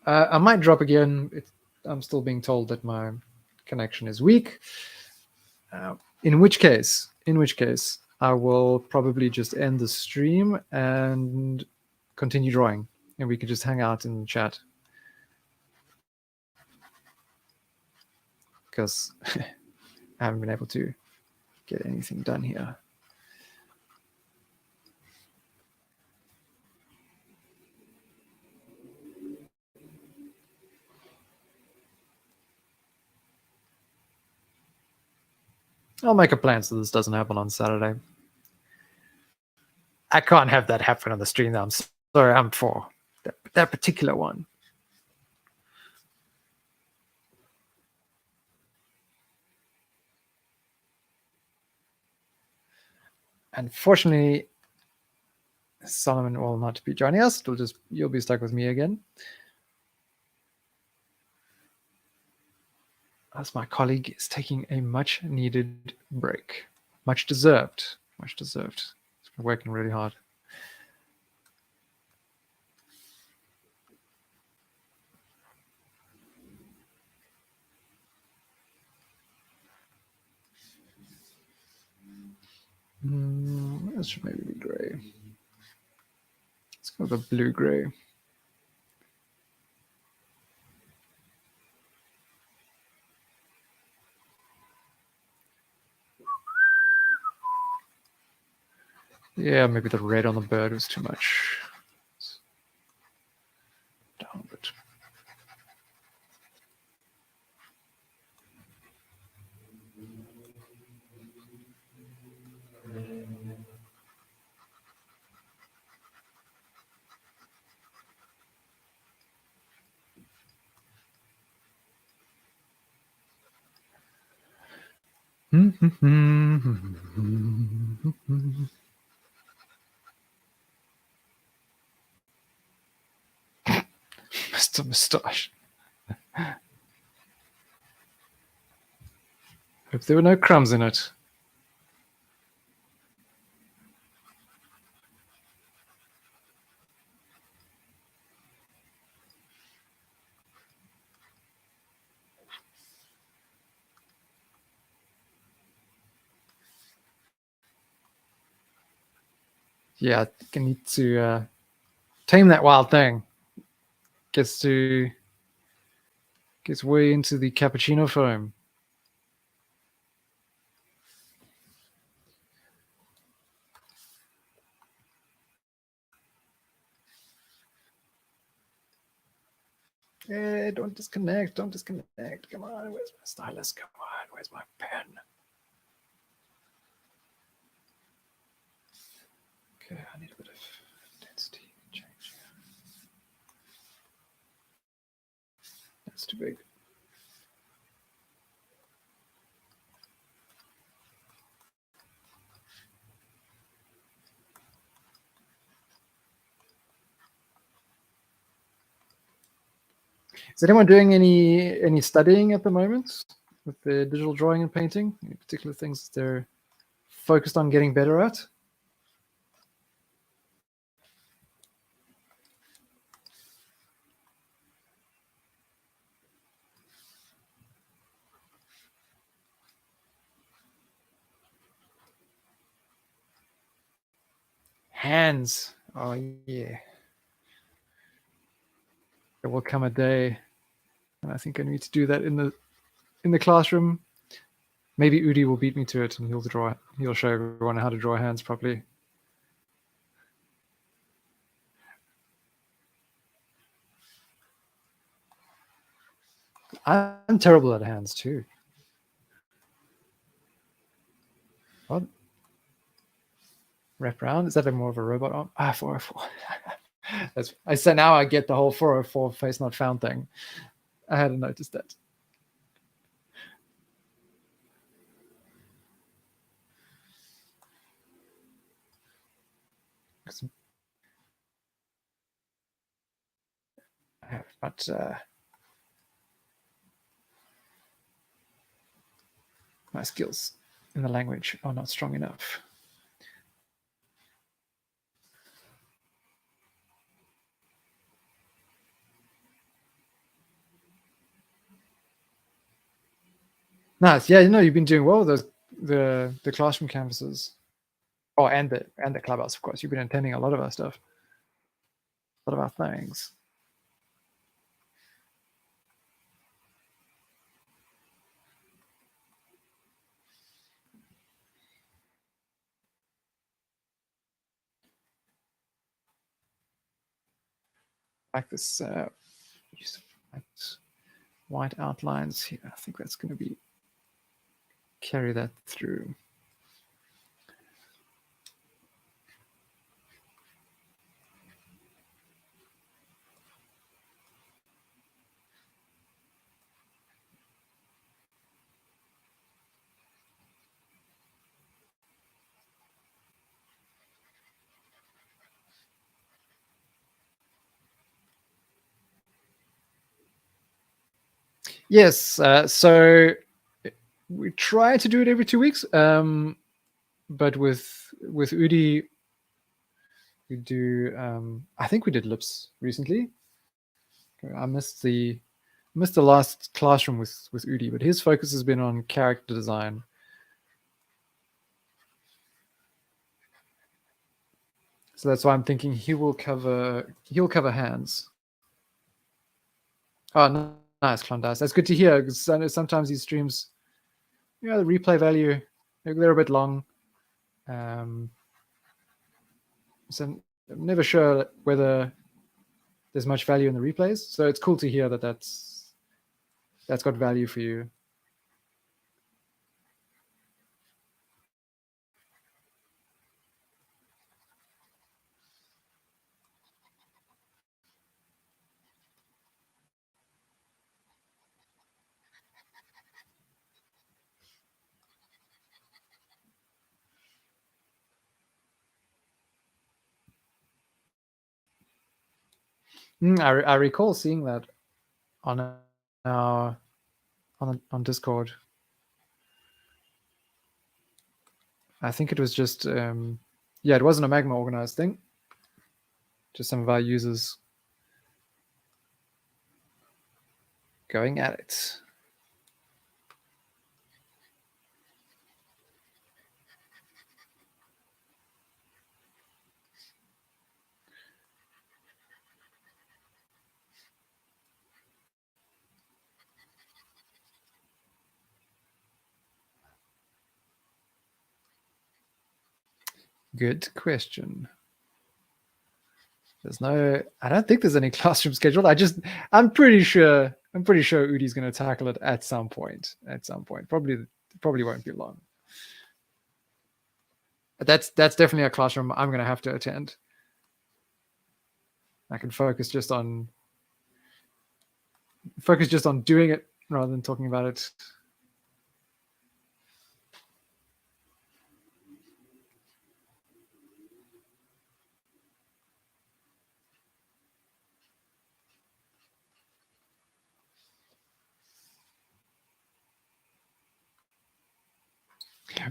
I might drop again. I'm still being told that my connection is weak. In which case, I will probably just end the stream and continue drawing, and we could just hang out and chat. Because I haven't been able to get anything done here. I'll make a plan so this doesn't happen on Saturday. I can't have that happen on the stream that I'm sorry I'm for. That particular one. Unfortunately, Solomon will not be joining us. You'll be stuck with me again. As my colleague is taking a much needed break. Much deserved. Much deserved. He's been working really hard. This should maybe be gray. Let's go with a blue-gray. Yeah, maybe the red on the bird was too much. Down a bit. Mr. Moustache. Hope there were no crumbs in it. Yeah, I think I need to tame that wild thing. Gets way into the cappuccino foam. Hey, don't disconnect. Come on, where's my stylus? Come on, where's my pen? Okay, I need a bit of density change here. That's too big. Is anyone doing any studying at the moment with the digital drawing and painting? Any particular things they're focused on getting better at? Hands. Oh yeah. There will come a day, and I think I need to do that in the classroom. Maybe Udi will beat me to it, and he'll show everyone how to draw hands properly. I'm terrible at hands too. What? Wrap around? Is that more of a robot arm? 404. I said now I get the whole 404 face not found thing. I hadn't noticed that. But my skills in the language are not strong enough. Nice. Yeah, you've been doing well with the classroom canvases. Oh, and the clubhouse, of course. You've been attending a lot of our stuff, a lot of our things. Like this use of white outlines here. I think that's going to carry that through. Yes, so we try to do it every 2 weeks, but with Udi, we do. I think we did lips recently. I missed the last classroom with Udi, but his focus has been on character design. So that's why I'm thinking he'll cover hands. Oh, nice, Klondike. That's good to hear, because sometimes these streams, the replay value, they're a bit long. So I'm never sure whether there's much value in the replays. So it's cool to hear that's got value for you. I recall seeing that on on Discord. I think it was just it wasn't a Magma organized thing. Just some of our users going at it. Good question. I don't think there's any classroom scheduled. I'm pretty sure Udi's going to tackle it at some point. Probably won't be long. But that's definitely a classroom I'm going to have to attend. I can focus just on doing it rather than talking about it.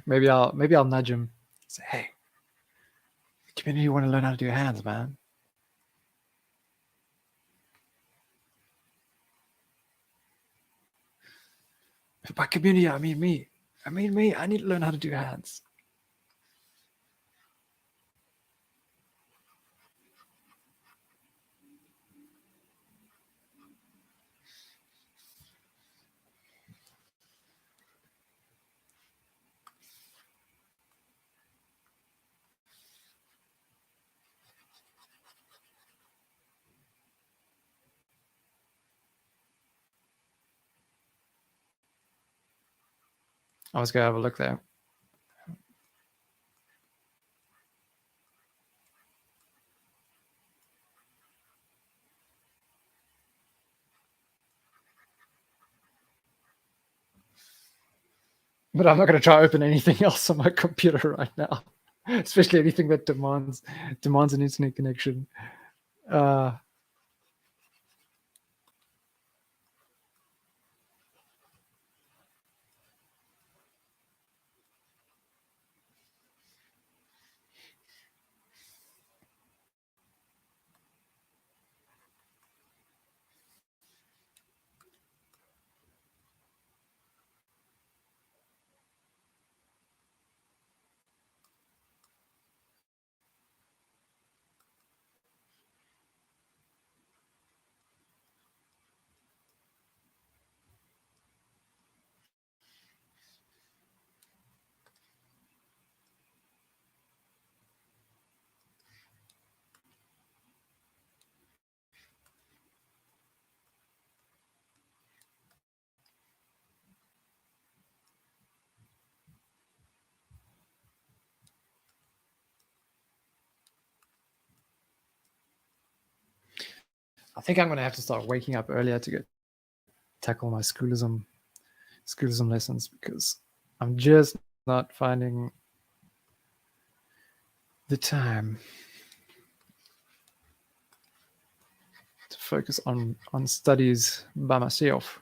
Maybe I'll nudge him. Say, hey, the community want to learn how to do hands, man. By community, I mean me. I need to learn how to do hands. I was going to have a look there. But I'm not going to try to open anything else on my computer right now, especially anything that demands an internet connection. I think I'm going to have to start waking up earlier to tackle my schoolism lessons, because I'm just not finding the time to focus on studies by myself.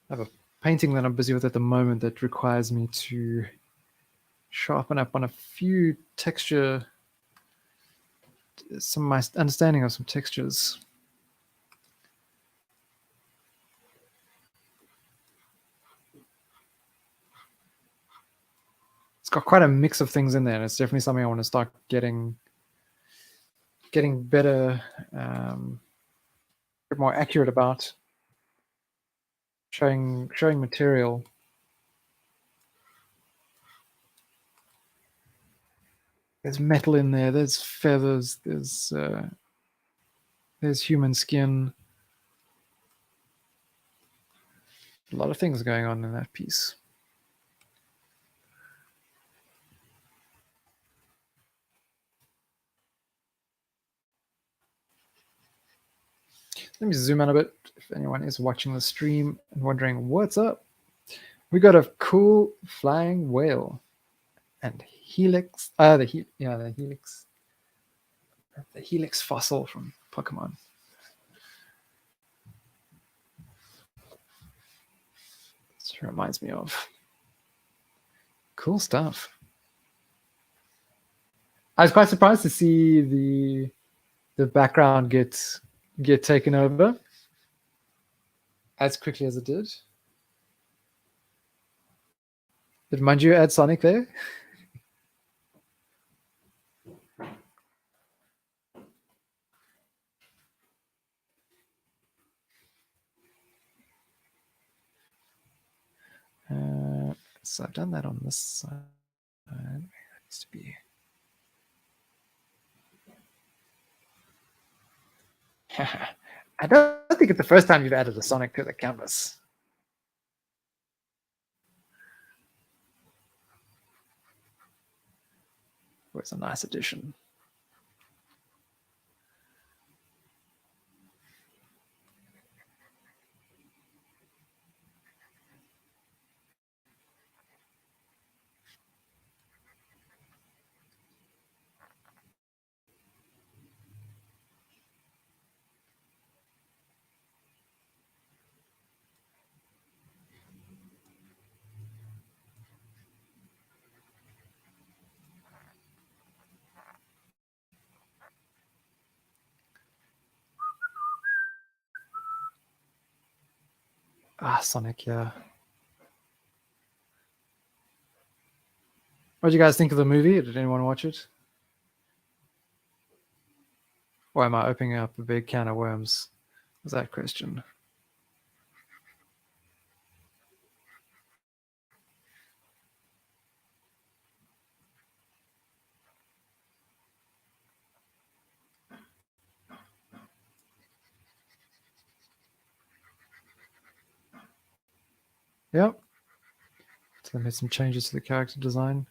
I have a painting that I'm busy with at the moment that requires me to sharpen up on a few texture, some of my understanding of some textures. It's got quite a mix of things in there, and it's definitely something I want to start getting better, more accurate about, showing material. There's metal in there. There's feathers. There's human skin. A lot of things going on in that piece. Let me zoom out a bit if anyone is watching the stream and wondering what's up. We got a cool flying whale and helix. The helix fossil from Pokemon. This reminds me of cool stuff. I was quite surprised to see the background get taken over as quickly as it did. Did mind you add Sonic there? So I've done that on this side. It needs to be. I don't think it's the first time you've added a Sonic to the canvas. It was a nice addition. Sonic, yeah. What did you guys think of the movie? Did anyone watch it? Or am I opening up a big can of worms? Was that question? Yep. So I made some changes to the character design.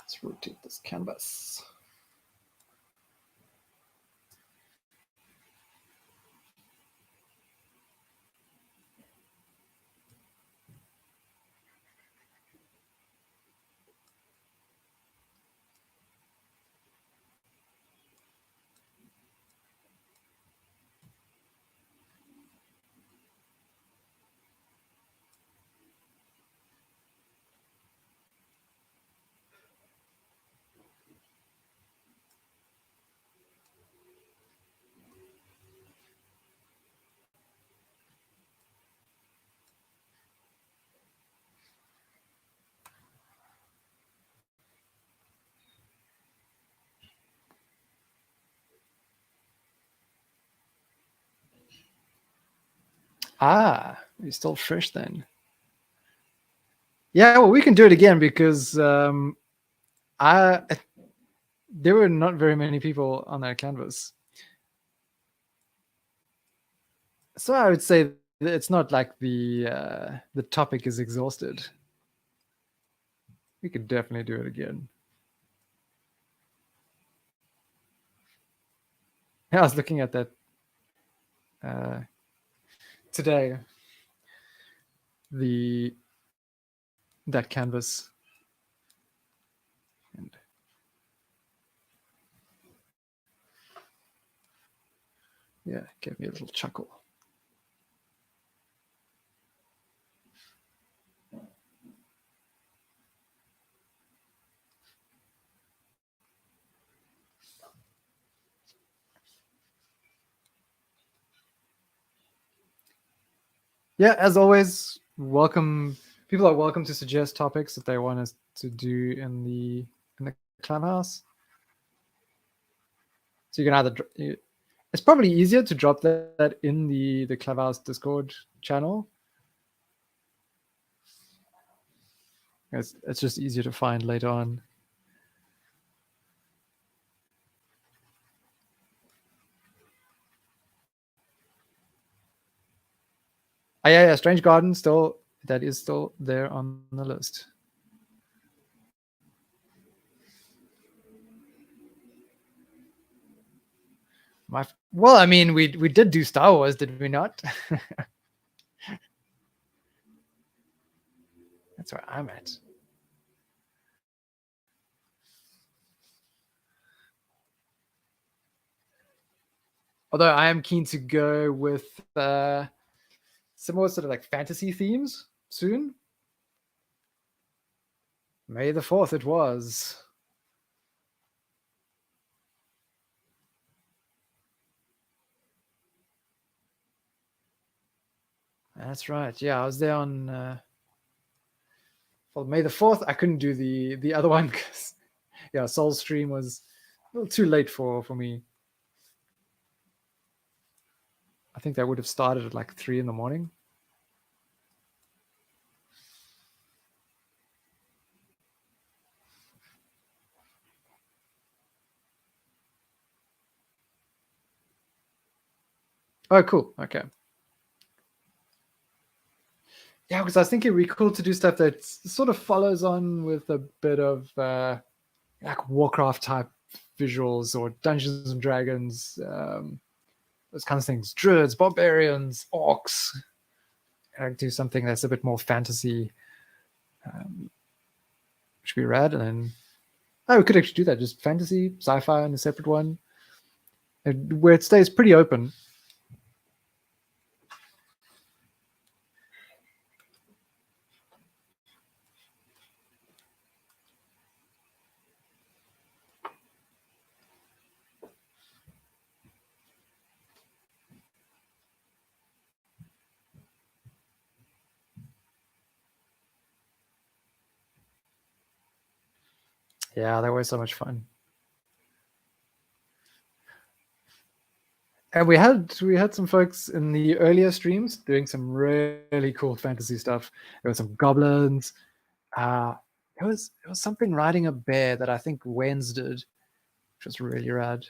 Let's rotate this canvas. You're still fresh then. Yeah, well, we can do it again because there were not very many people on that canvas. So I would say that it's not like the topic is exhausted. We could definitely do it again. I was looking at that today. That canvas, and yeah, it gave me a little chuckle. Yeah, as always, welcome. People are welcome to suggest topics that they want us to do in the Clubhouse. So you can either it's probably easier to drop that in the Clubhouse Discord channel. It's just easier to find later on. Yeah, Strange Garden that is still there on the list. Well, I mean, we did do Star Wars, did we not? That's where I'm at. Although I am keen to go with some more sort of like fantasy themes soon. May the 4th it was. That's right. Yeah, I was there on well, May the 4th. I couldn't do the other one because yeah, Soul Stream was a little too late for me. I think that would have started at like 3 in the morning. Oh, cool. Okay. Yeah, because I was thinking it'd be cool to do stuff that sort of follows on with a bit of like Warcraft type visuals or Dungeons and Dragons, those kinds of things. Druids, barbarians, orcs. I do something that's a bit more fantasy, which would be rad. And then we could actually do that, just fantasy, sci-fi, and a separate one, where it stays pretty open. Yeah, that was so much fun. And we had some folks in the earlier streams doing some really cool fantasy stuff. There were some goblins. It was something riding a bear that I think Wens did, which was really rad.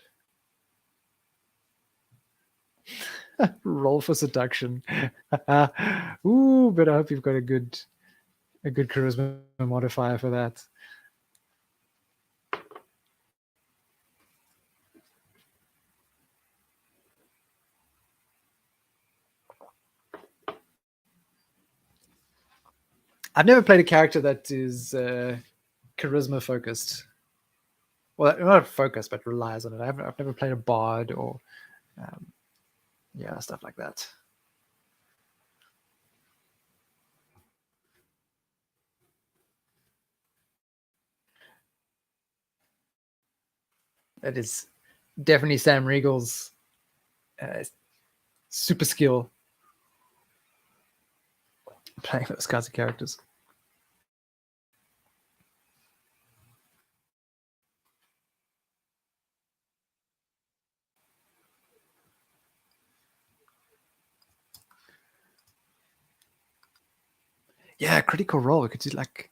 Roll for seduction. Ooh, but I hope you've got a good charisma modifier for that. I've never played a character that is charisma focused. Well, not focused, but relies on it. I've never played a bard or yeah, stuff like that. That is definitely Sam Regal's super skill playing those kinds of characters. Yeah, Critical Role. We could do like,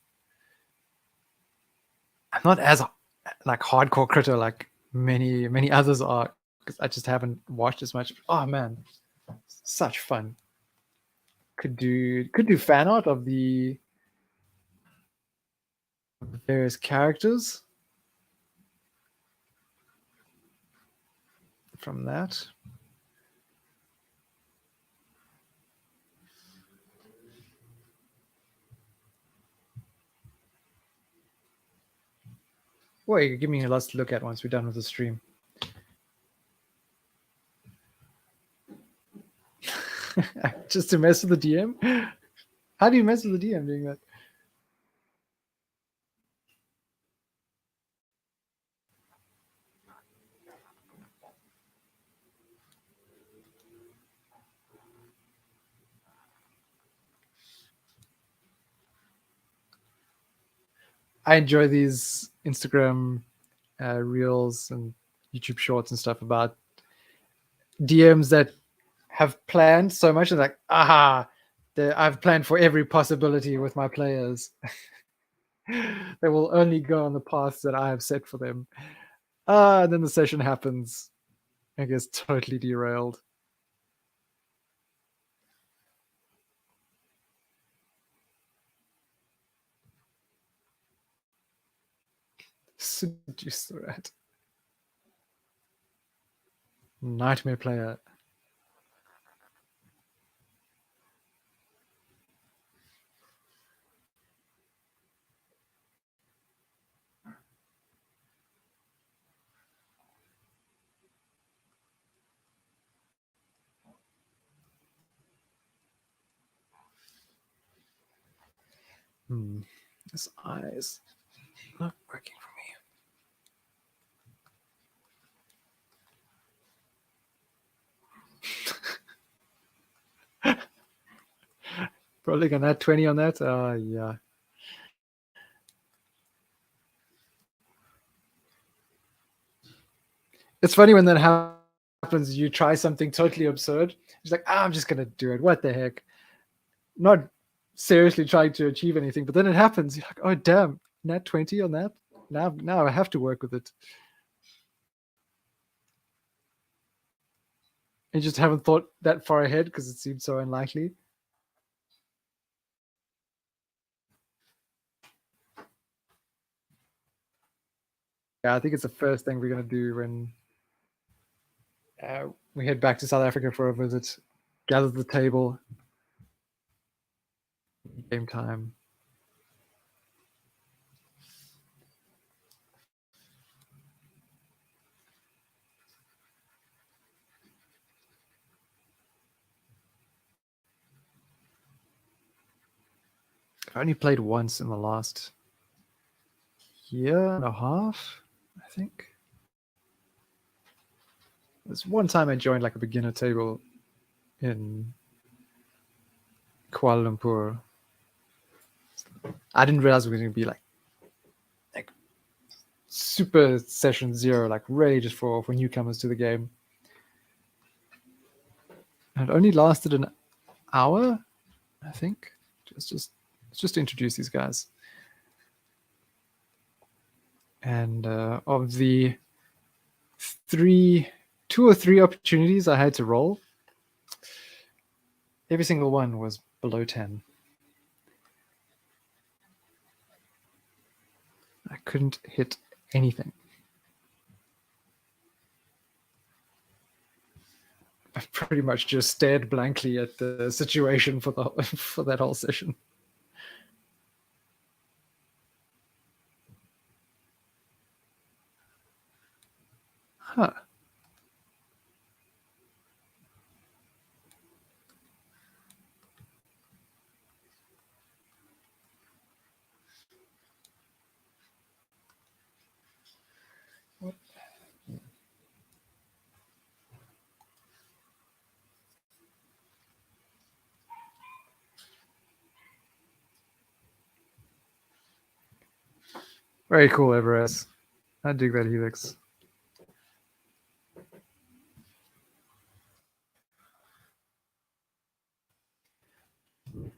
I'm not as like hardcore critter like many others are because I just haven't watched as much. Oh man, such fun. Could do fan art of the various characters from that. Well, you give me a lot to look at once we're done with the stream. Just to mess with the DM? How do you mess with the DM doing that? I enjoy these Instagram reels and YouTube shorts and stuff about DMs that have planned so much and like, I've planned for every possibility with my players. They will only go on the paths that I have set for them. And then the session happens and gets totally derailed. Seduce the rat. Nightmare player. This eye is not working for me. Rolling on that 20 on that. Yeah. It's funny when that happens. You try something totally absurd. It's like, I'm just gonna do it. What the heck? Not seriously trying to achieve anything, but then it happens. You're like, oh damn, nat 20 on that. Now I have to work with it. You just haven't thought that far ahead because it seemed so unlikely. Yeah, I think it's the first thing we're gonna do when we head back to South Africa for a visit. Gather the table. Game time. I only played once in the last year and a half, I think. There's one time I joined like a beginner table in Kuala Lumpur. I didn't realize it was going to be like super session 0, like really just for newcomers to the game. And it only lasted an hour, I think. Just to introduce these guys. And of the 2 or 3 opportunities I had to roll, every single one was below 10. I couldn't hit anything. I pretty much just stared blankly at the situation for that whole session. Huh. Very cool, Everest. I dig that helix.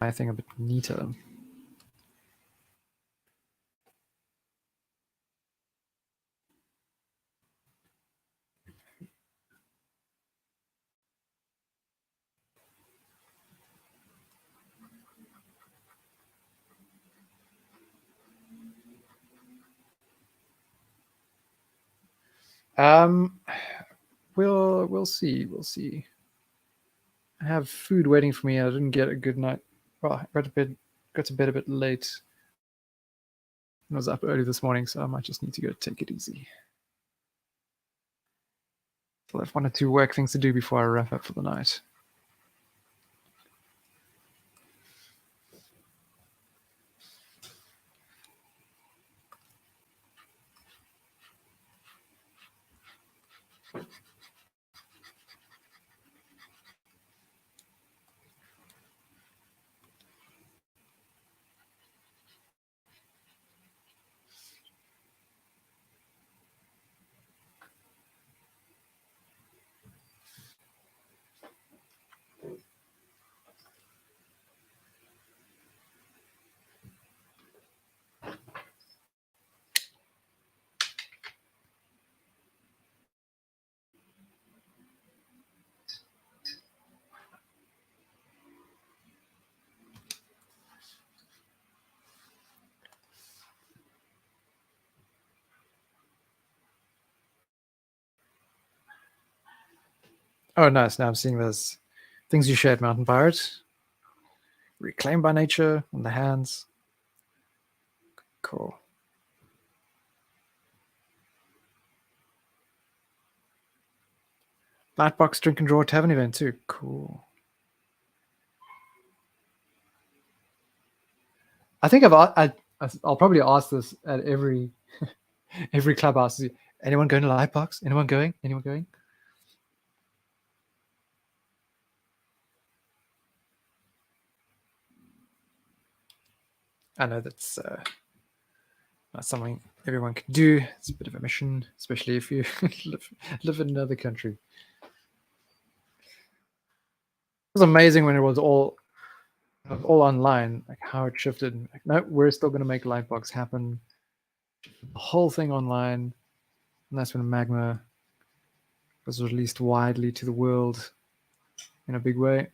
I think a bit neater. We'll see. We'll see. I have food waiting for me. I didn't get a good night. Well, I got to bed a bit late. I was up early this morning, so I might just need to go take it easy. I'll have 1 or 2 work things to do before I wrap up for the night. Oh, nice. Now I'm seeing those things you shared, Mountain Pirate. Reclaimed by nature on the hands. Cool. Lightbox Drink and Draw Tavern event too. Cool. I think I'll probably ask this at every clubhouse. Anyone going to Lightbox? Anyone going? Anyone going? I know that's not something everyone can do. It's a bit of a mission, especially if you live in another country. It was amazing when it was all online, like how it shifted. Like, no, we're still going to make Lightbox happen. The whole thing online, and that's when Magma was released widely to the world in a big way.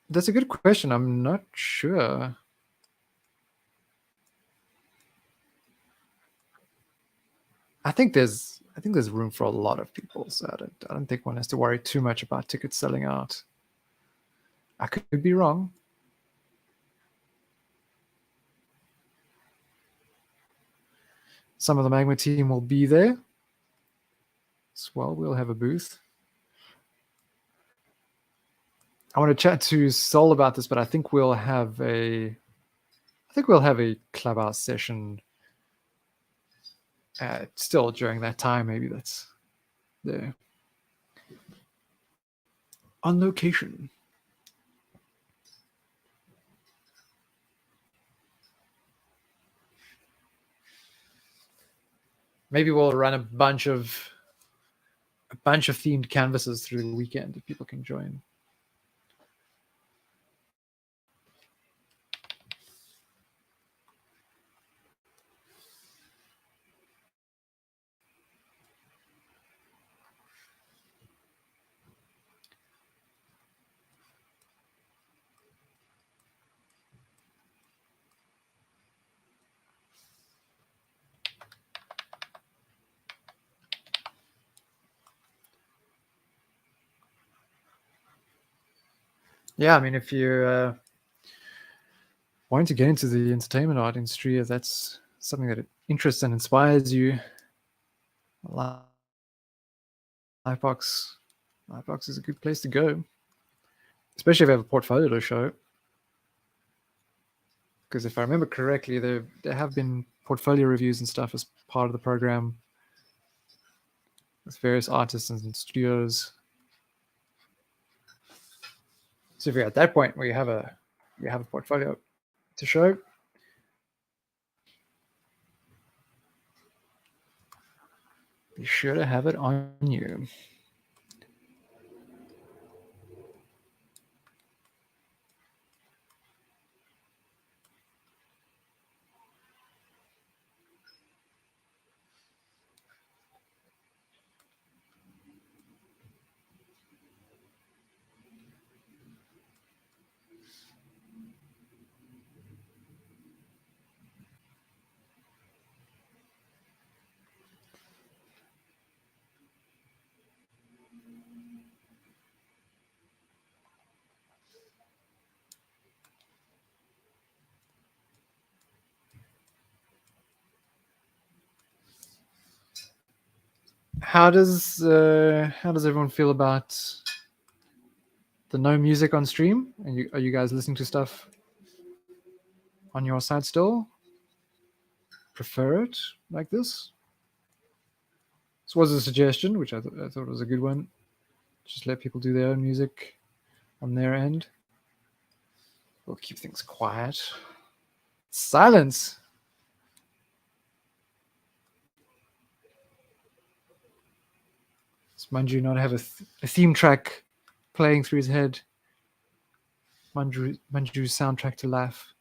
That's a good question. I'm not sure. I think there's room for a lot of people, so I don't think one has to worry too much about tickets selling out. I could be wrong. Some of the Magma team will be there as well. We'll have a booth. I want to chat to Sol about this, but I think we'll have a Clubhouse session still during that time. Maybe that's there on location. Maybe we'll run a bunch of themed canvases through the weekend if people can join. Yeah, I mean, if you want to get into the entertainment art industry, if that's something that interests and inspires you, Lightbox is a good place to go, especially if you have a portfolio to show. Because if I remember correctly, there have been portfolio reviews and stuff as part of the program with various artists and studios. So if you're at that point where you have a portfolio to show, be sure to have it on you. How does everyone feel about the no music on stream? And are you guys listening to stuff on your side still? Prefer it like this? This was a suggestion, which I thought was a good one. Just let people do their own music on their end. We'll keep things quiet. Silence. Does Manju not have a theme track playing through his head? Manju's soundtrack to life.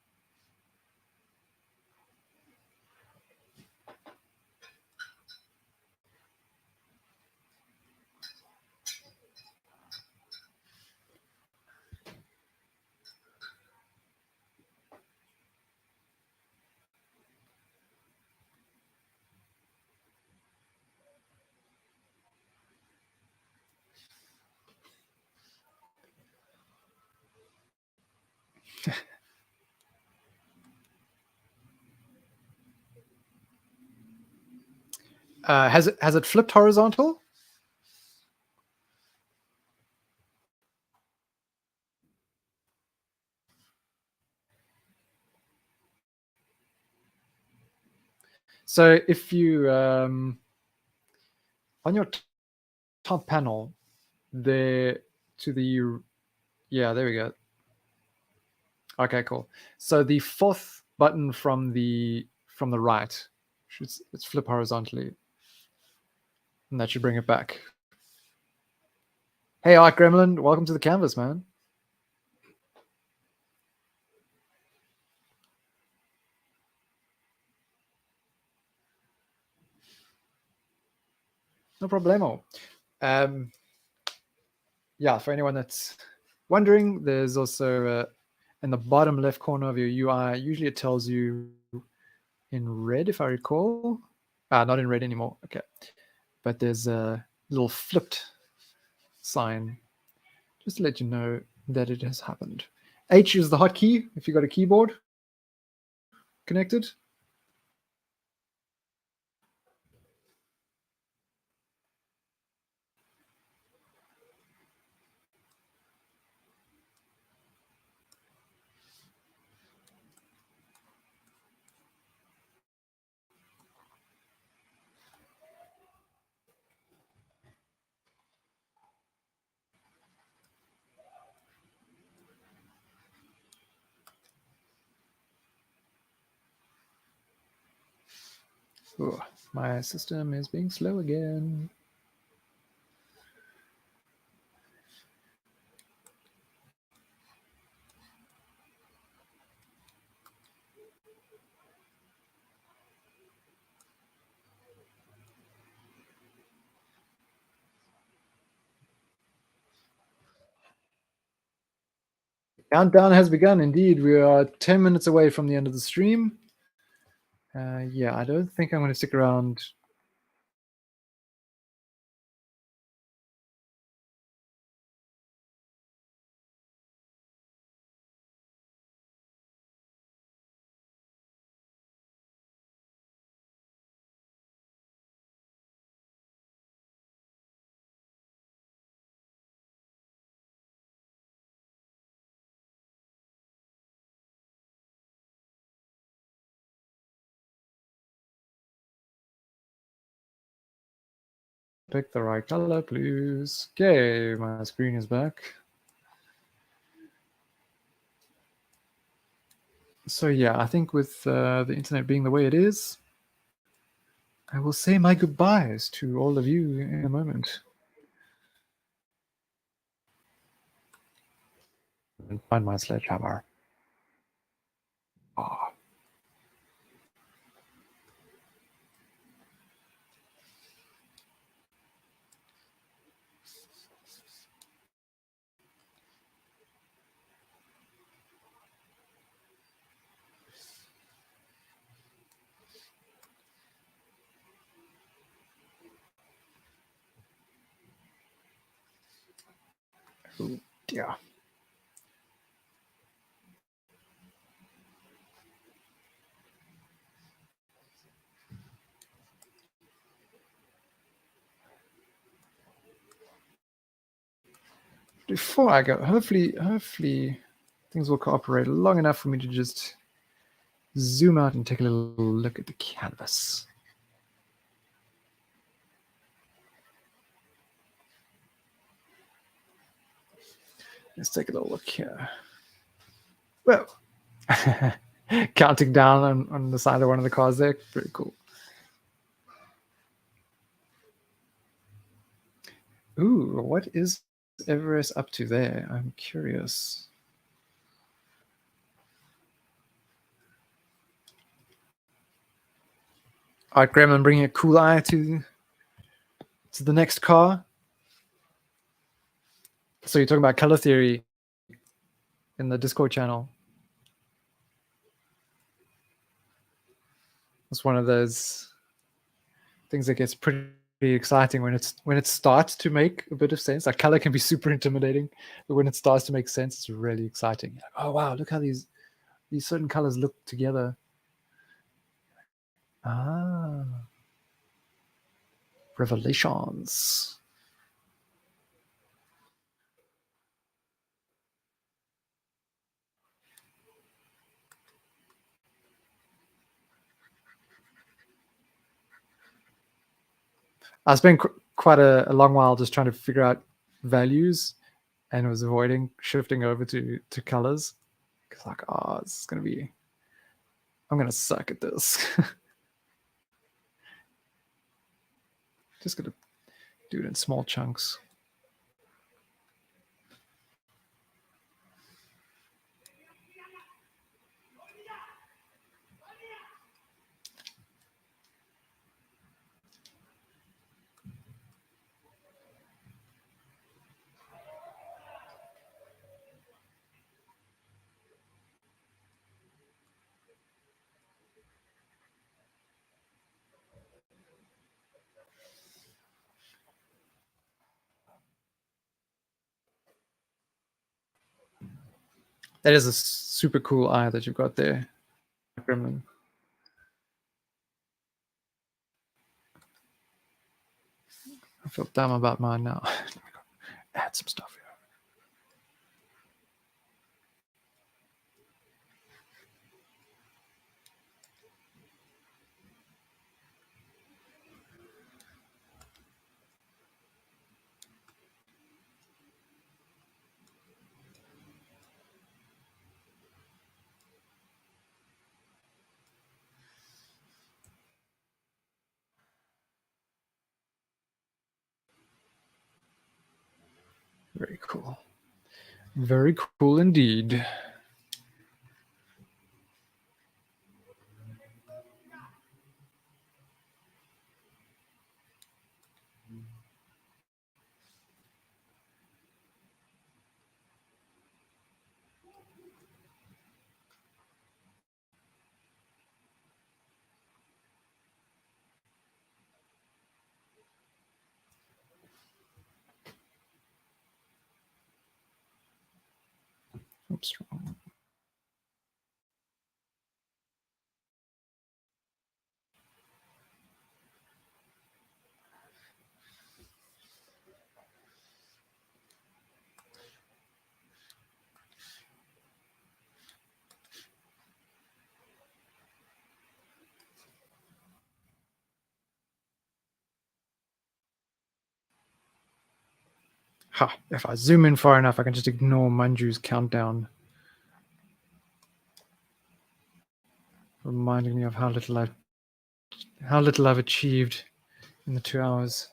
Has it flipped horizontal? So if you on your top panel, there to the, yeah, there we go. Okay, cool. So the fourth button from the right, let's flip horizontally, and that should bring it back. Hey, Art Gremlin, welcome to the canvas, man. No problemo. Yeah, for anyone that's wondering, there's also in the bottom left corner of your UI, usually it tells you in red, if I recall. Not in red anymore. Okay. But there's a little flipped sign just to let you know that it has happened. H is the hotkey if you got a keyboard connected. Ooh, my system is being slow again. Countdown has begun. Indeed, we are 10 minutes away from the end of the stream. Yeah, I don't think I'm going to stick around. Pick the right color, please. Okay, my screen is back. So yeah, I think with the internet being the way it is, I will say my goodbyes to all of you in a moment. And find my sledgehammer. Ah. Oh dear. Before I go, hopefully things will cooperate long enough for me to just zoom out and take a little look at the canvas. Let's take a little look here. Well, counting down on the side of one of the cars there, pretty cool. Ooh, what is Everest up to there? I'm curious. All right, Graham, I'm bringing a cool eye to the next car. So you're talking about color theory in the Discord channel. It's one of those things that gets pretty exciting when it starts to make a bit of sense. Like color can be super intimidating, but when it starts to make sense, it's really exciting. Like, oh wow, look how these certain colors look together. Ah, revelations. I spent quite a long while just trying to figure out values, and was avoiding shifting over to colors. Because like, oh, this is gonna be, I'm gonna suck at this. Just gonna do it in small chunks. That is a super cool eye that you've got there, Gremlin. I feel dumb about mine now. Add some stuff here. Very cool. Very cool indeed. Oops, wrong. Ha! If I zoom in far enough, I can just ignore Manju's countdown, reminding me of how little I've achieved in the 2 hours.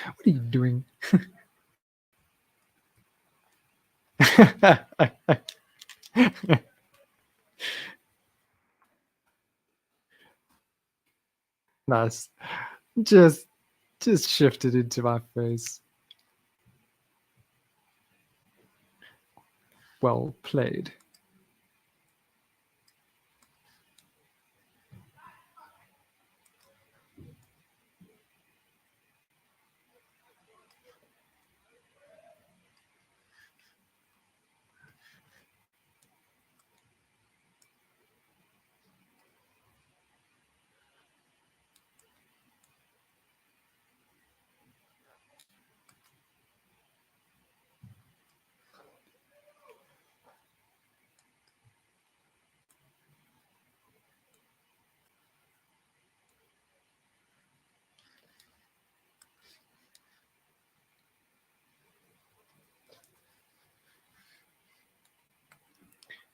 What are you doing? Nice. Just shifted into my face. Well played.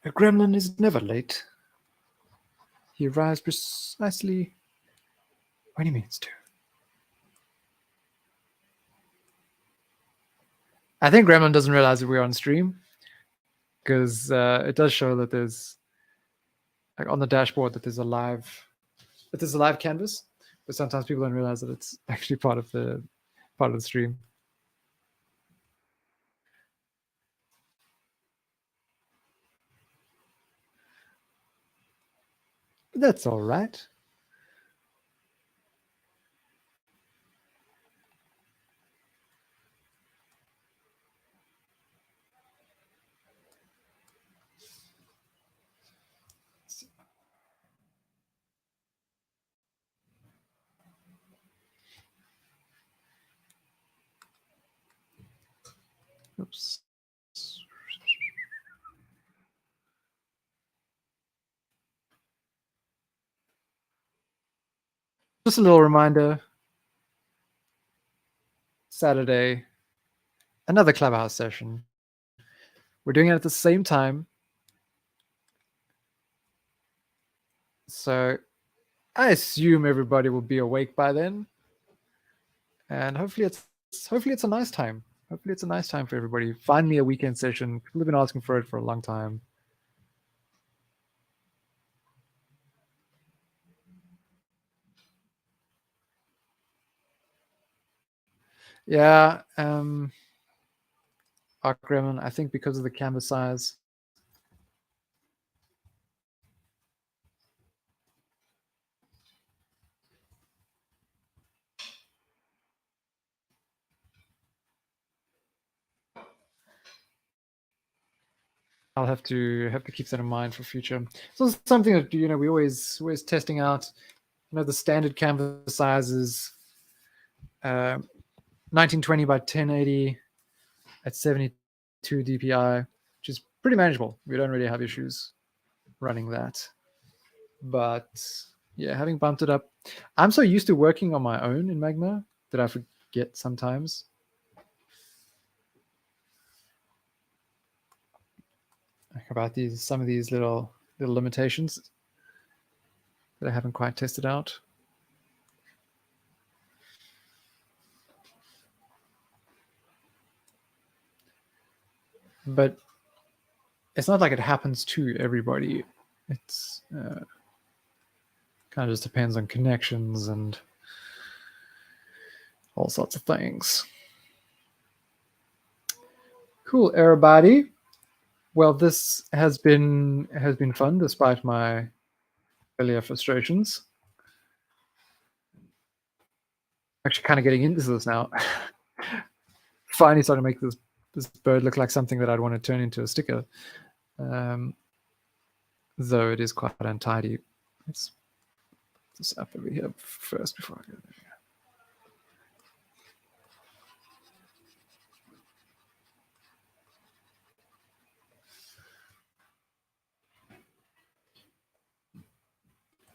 A gremlin is never late. He arrives precisely when he means to. I think Gremlin doesn't realize that we're on stream, because it does show that there's, like, on the dashboard, that there's a live canvas, but sometimes people don't realize that it's actually part of the stream. But that's all right. Oops. Just a little reminder. Saturday, another Clubhouse session. We're doing it at the same time. So I assume everybody will be awake by then. And hopefully it's a nice time. Hopefully it's a nice time for everybody. Finally a weekend session. People have been asking for it for a long time. Yeah, Akram, I think because of the canvas size. I'll have to keep that in mind for future. So it's something that we always testing out. The standard canvas size is 1920 by 1080 at 72 dpi, which is pretty manageable. We don't really have issues running that. But yeah, having bumped it up, I'm so used to working on my own in Magma that I forget sometimes. About some of these little limitations that I haven't quite tested out. But it's not like it happens to everybody. It's kind of just depends on connections and all sorts of things. Cool, everybody. Well, this has been fun despite my earlier frustrations. Actually kind of getting into this now. Finally starting to make this bird look like something that I'd want to turn into a sticker. Though it is quite untidy. Let's put this up over here first before I go there.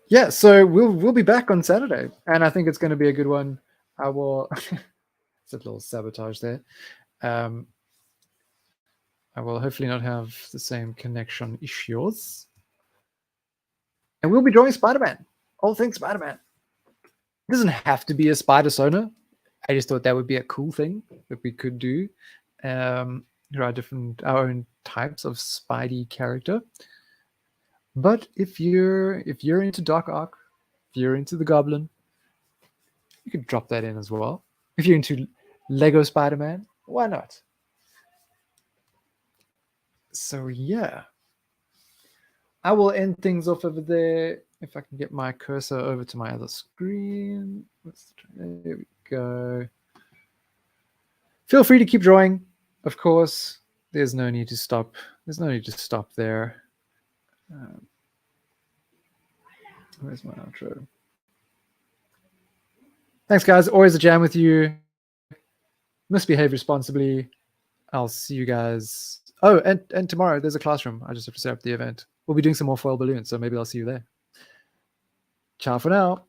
Yeah, so we'll be back on Saturday, and I think it's going to be a good one. I will. It's a little sabotage there. I will hopefully not have the same connection issues. And we'll be drawing Spider-Man. All things Spider-Man. It doesn't have to be a spider sonar. I just thought that would be a cool thing that we could do. There are our own types of Spidey character. But if you're into Dark Arc, if you're into the Goblin, you could drop that in as well. If you're into Lego Spider-Man, why not? So yeah, I will end things off over there. If I can get my cursor over to my other screen. There we go. Feel free to keep drawing, of course. There's no need to stop. There's no need to stop there. Where's my outro? Thanks, guys. Always a jam with you. Misbehave responsibly. I'll see you guys. Oh, and tomorrow there's a classroom. I just have to set up the event. We'll be doing some more foil balloons, so maybe I'll see you there. Ciao for now.